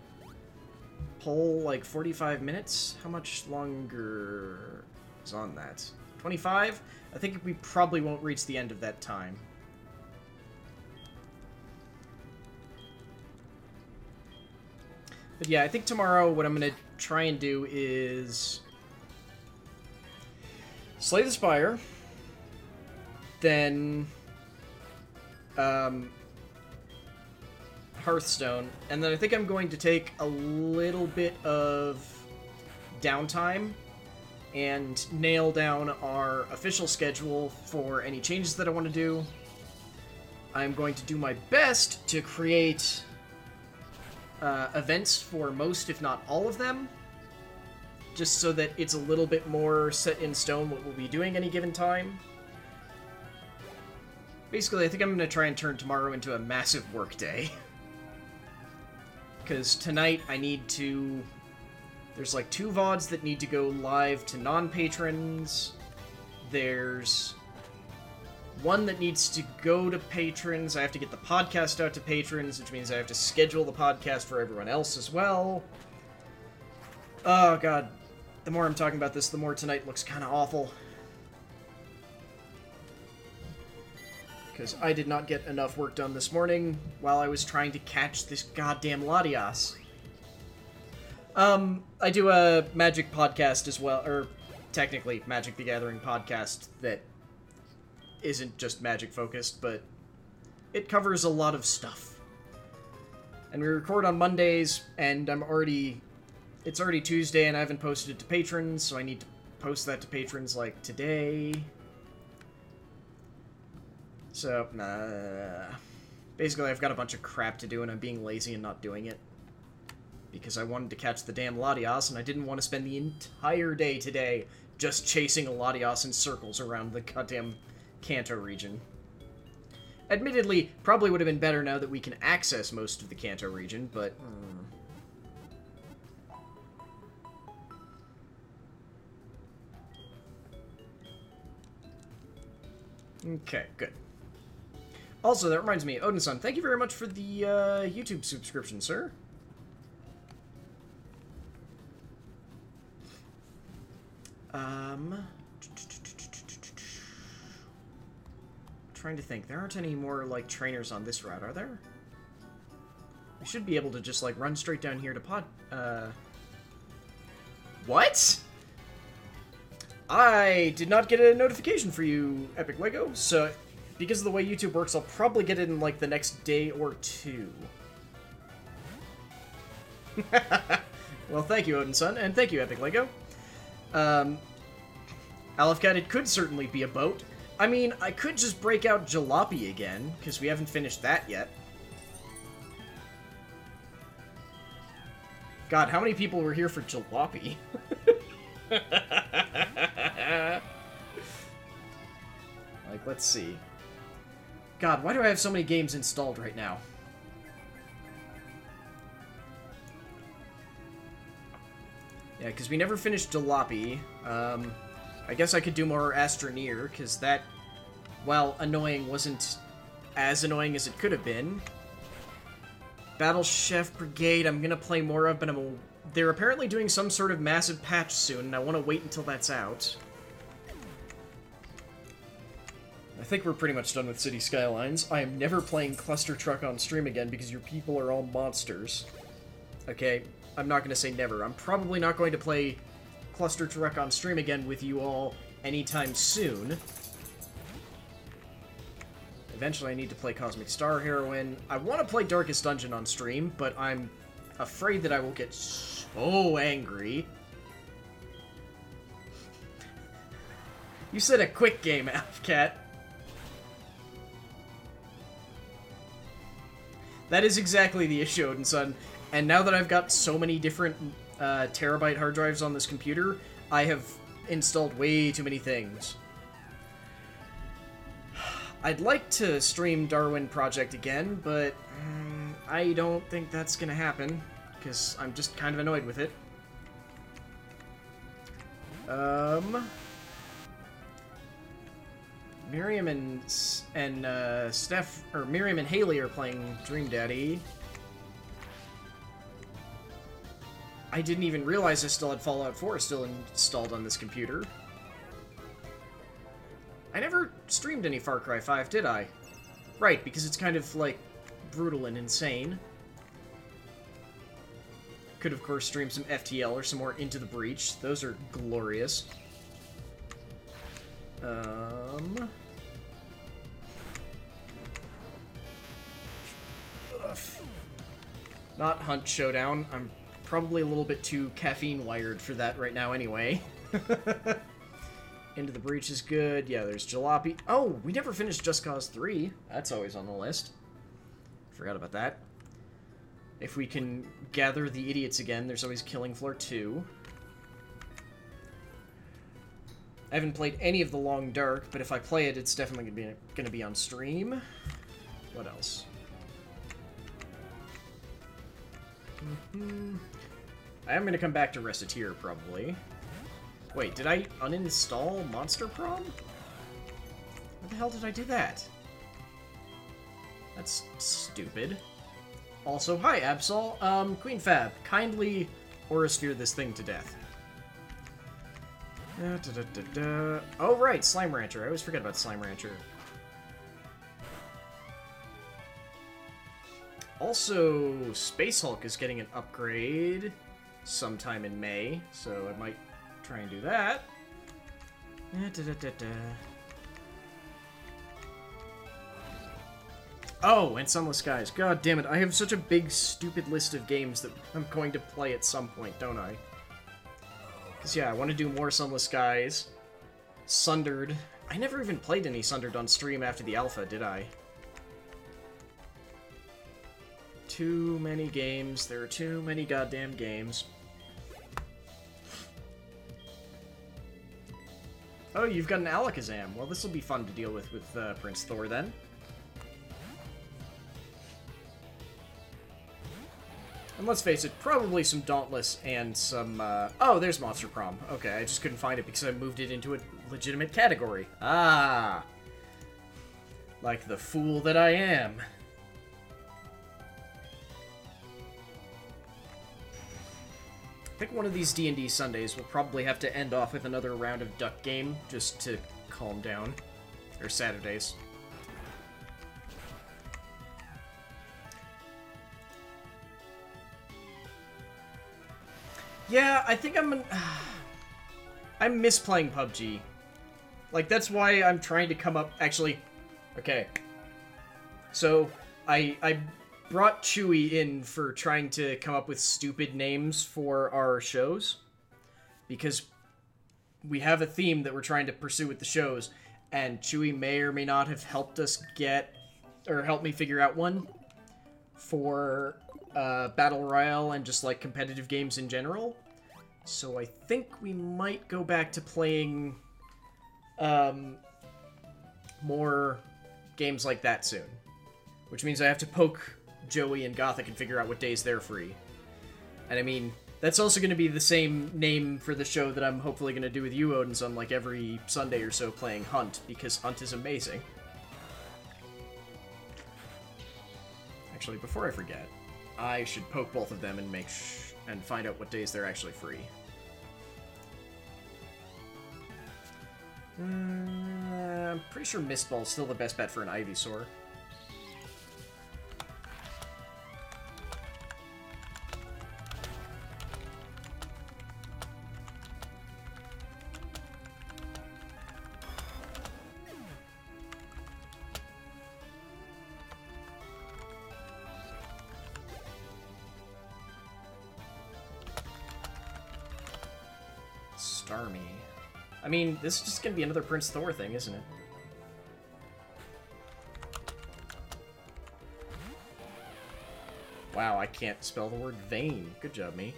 poll like 45 minutes. How much longer is on that? 25? I think we probably won't reach the end of that time. But yeah, I think tomorrow what I'm going to try and do is Slay the Spire, then Hearthstone, and then I think I'm going to take a little bit of downtime and nail down our official schedule for any changes that I want to do. I'm going to do my best to create events for most, if not all of them, just so that it's a little bit more set in stone what we'll be doing any given time. Basically, I think I'm going to try and turn tomorrow into a massive work day. Because tonight I need to... There's like 2 VODs that need to go live to non-patrons. There's one that needs to go to patrons. I have to get the podcast out to patrons, which means I have to schedule the podcast for everyone else as well. Oh god. The more I'm talking about this, the more tonight looks kind of awful. Because I did not get enough work done this morning while I was trying to catch this goddamn Latias. I do a Magic podcast as well, or technically Magic the Gathering podcast that isn't just Magic focused, but it covers a lot of stuff. And we record on Mondays, and it's already Tuesday and I haven't posted it to patrons, so I need to post that to patrons like today. So, basically I've got a bunch of crap to do and I'm being lazy and not doing it. Because I wanted to catch the damn Latias, and I didn't want to spend the entire day today just chasing a Latias in circles around the goddamn Kanto region. Admittedly, probably would have been better now that we can access most of the Kanto region, but... Okay, good. Also, that reminds me, Odin-san, thank you very much for the YouTube subscription, sir. Trying to think. There aren't any more, like, trainers on this route, are there? We should be able to just, like, run straight down here to What? I did not get a notification for you, Epic Lego, so because of the way YouTube works, I'll probably get it in, like, the next day or 2. Well, thank you, Odin-san, and thank you, Epic Lego. Aleph Cat, it could certainly be a boat. I mean, I could just break out Jalopy again, because we haven't finished that yet. God, how many people were here for Jalopy? Like, let's see. God, why do I have so many games installed right now? Yeah, because we never finished Jalopy. I guess I could do more Astroneer, because that, while annoying, wasn't as annoying as it could have been. Battle Chef Brigade, I'm gonna play more of, but they're apparently doing some sort of massive patch soon, and I want to wait until that's out. I think we're pretty much done with City Skylines. I am never playing Cluster Truck on stream again because your people are all monsters. Okay, I'm not going to say never. I'm probably not going to play Cluster Truck on stream again with you all anytime soon. Eventually I need to play Cosmic Star Heroine. I want to play Darkest Dungeon on stream, but I'm afraid that I will get so angry. You said a quick game, Alfcat. That is exactly the issue, Odin-son. And now that I've got so many different terabyte hard drives on this computer, I have installed way too many things. I'd like to stream Darwin Project again, but I don't think that's gonna happen, because I'm just kind of annoyed with it. Miriam and Steph, or Miriam and Haley are playing Dream Daddy. I didn't even realize I still had Fallout 4 still installed on this computer. I never streamed any Far Cry 5, did I? Right, because it's kind of, like, brutal and insane. Could, of course, stream some FTL or some more Into the Breach. Those are glorious. Not Hunt Showdown. I'm probably a little bit too caffeine-wired for that right now anyway. Into the Breach is good. Yeah, there's Jalopy. Oh, we never finished Just Cause 3. That's always on the list. Forgot about that. If we can gather the idiots again, there's always Killing Floor 2. I haven't played any of The Long Dark, but if I play it, it's definitely gonna be on stream. What else? I am gonna come back to Reciteer, probably. Wait, did I uninstall Monster Prom? What the hell did I do that? That's stupid. Also, hi, Absol. Queen Fab, kindly Aurasphere this thing to death. Oh, right, Slime Rancher. I always forget about Slime Rancher. Also, Space Hulk is getting an upgrade sometime in May, so I might try and do that. Oh, and Sunless Skies. God damn it, I have such a big, stupid list of games that I'm going to play at some point, don't I? Because, yeah, I want to do more Sunless Skies. Sundered. I never even played any Sundered on stream after the alpha, did I? Too many games. There are too many goddamn games. Oh, you've got an Alakazam. Well, this will be fun to deal with Prince Thor, then. And let's face it, probably some Dauntless and some, Oh, there's Monster Prom. Okay, I just couldn't find it because I moved it into a legitimate category. Ah! Like the fool that I am. I think one of these D&D Sundays will probably have to end off with another round of Duck Game, just to calm down. Or Saturdays. Yeah, I think I miss playing PUBG. Like, that's why I'm trying to come up... Actually, okay. So, I brought Chewy in for trying to come up with stupid names for our shows. Because we have a theme that we're trying to pursue with the shows. and Chewy may or may not have helped us help me figure out one for Battle Royale and just, like, competitive games in general. So I think we might go back to playing more games like that soon. Which means I have to poke Joey and Gothic and figure out what days they're free. And I mean, that's also going to be the same name for the show that I'm hopefully going to do with you, Odinson, like every Sunday or so playing Hunt, because Hunt is amazing. Actually, before I forget, I should poke both of them and and find out what days they're actually free. I'm pretty sure Mist Ball's still the best bet for an Ivysaur. Starmie. I mean, this is just gonna be another Prince Thor thing, isn't it? Wow, I can't spell the word vein. Good job, me.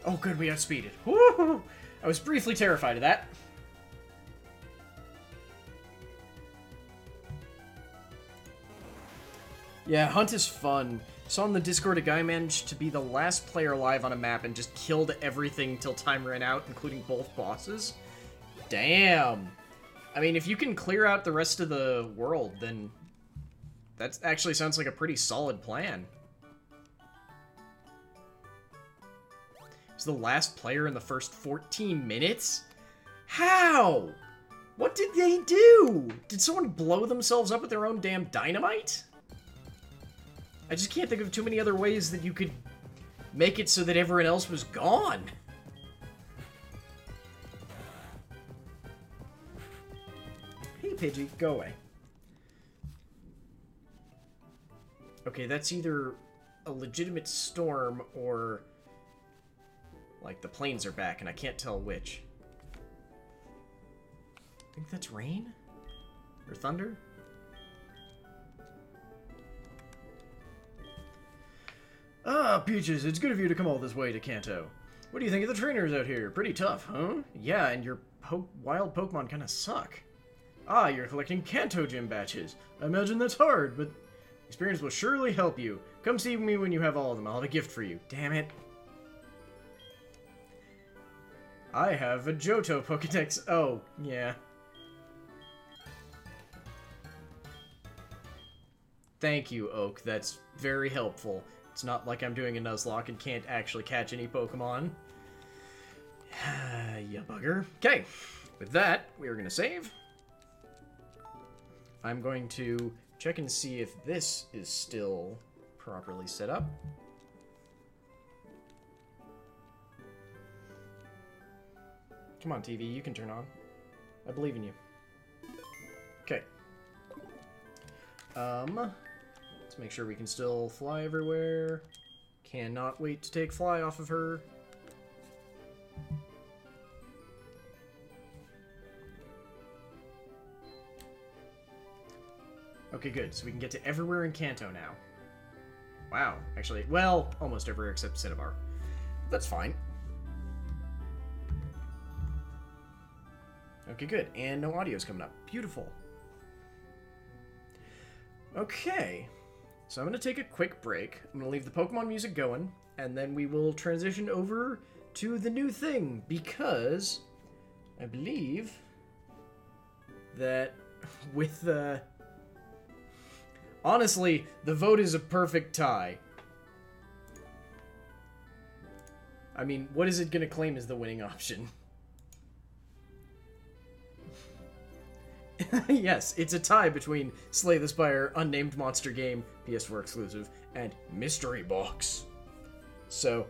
Oh, good, we outspeeded. Woo! I was briefly terrified of that. Yeah, Hunt is fun. Saw on the Discord a guy managed to be the last player alive on a map and just killed everything till time ran out, including both bosses. Damn! I mean, if you can clear out the rest of the world, then that actually sounds like a pretty solid plan. He's the last player in the first 14 minutes? How? What did they do? Did someone blow themselves up with their own damn dynamite? I just can't think of too many other ways that you could make it so that everyone else was gone. Hey, Pidgey, go away. Okay, that's either a legitimate storm or... like, the planes are back, and I can't tell which. I think that's rain? Or thunder? Ah, Peaches, it's good of you to come all this way to Kanto. What do you think of the trainers out here? Pretty tough, huh? Yeah, and your wild Pokemon kinda suck. Ah, you're collecting Kanto gym batches. I imagine that's hard, but experience will surely help you. Come see me when you have all of them. I'll have a gift for you. Damn it. I have a Johto Pokedex. Oh, yeah. Thank you, Oak. That's very helpful. It's not like I'm doing a Nuzlocke and can't actually catch any Pokemon. Ya bugger. Okay, with that, we are going to save. I'm going to check and see if this is still properly set up. Come on, TV, you can turn on. I believe in you. Okay. Let's make sure we can still fly everywhere. Cannot wait to take fly off of her. Okay, good. So we can get to everywhere in Kanto now. Wow. Actually, well, almost everywhere except Cinnabar. That's fine. Okay, good. And no audio's coming up. Beautiful. Okay. So I'm going to take a quick break. I'm going to leave the Pokemon music going, and then we will transition over to the new thing, because I believe that with the... honestly, the vote is a perfect tie. I mean, what is it going to claim as the winning option? Yes, it's a tie between Slay the Spire, Unnamed Monster Game, PS4 exclusive, and Mystery Box. So,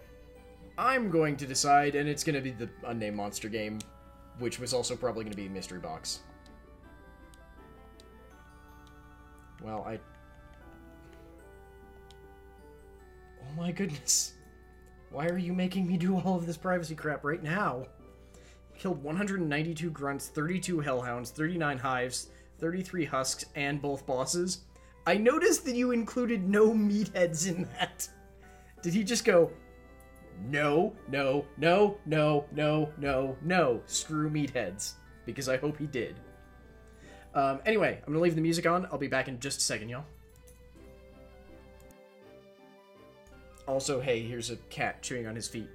I'm going to decide, and it's going to be the Unnamed Monster Game. which was also probably going to be a mystery box. Well, oh my goodness. Why are you making me do all of this privacy crap right now? Killed 192 grunts, 32 hellhounds, 39 hives, 33 husks, and both bosses. I noticed that you included no meatheads in that. Did he just go, no, no, no, no, no, no, no, screw meatheads? Because I hope he did. Anyway, I'm gonna leave the music on. I'll be back in just a second, y'all. Also, hey, here's a cat chewing on his feet.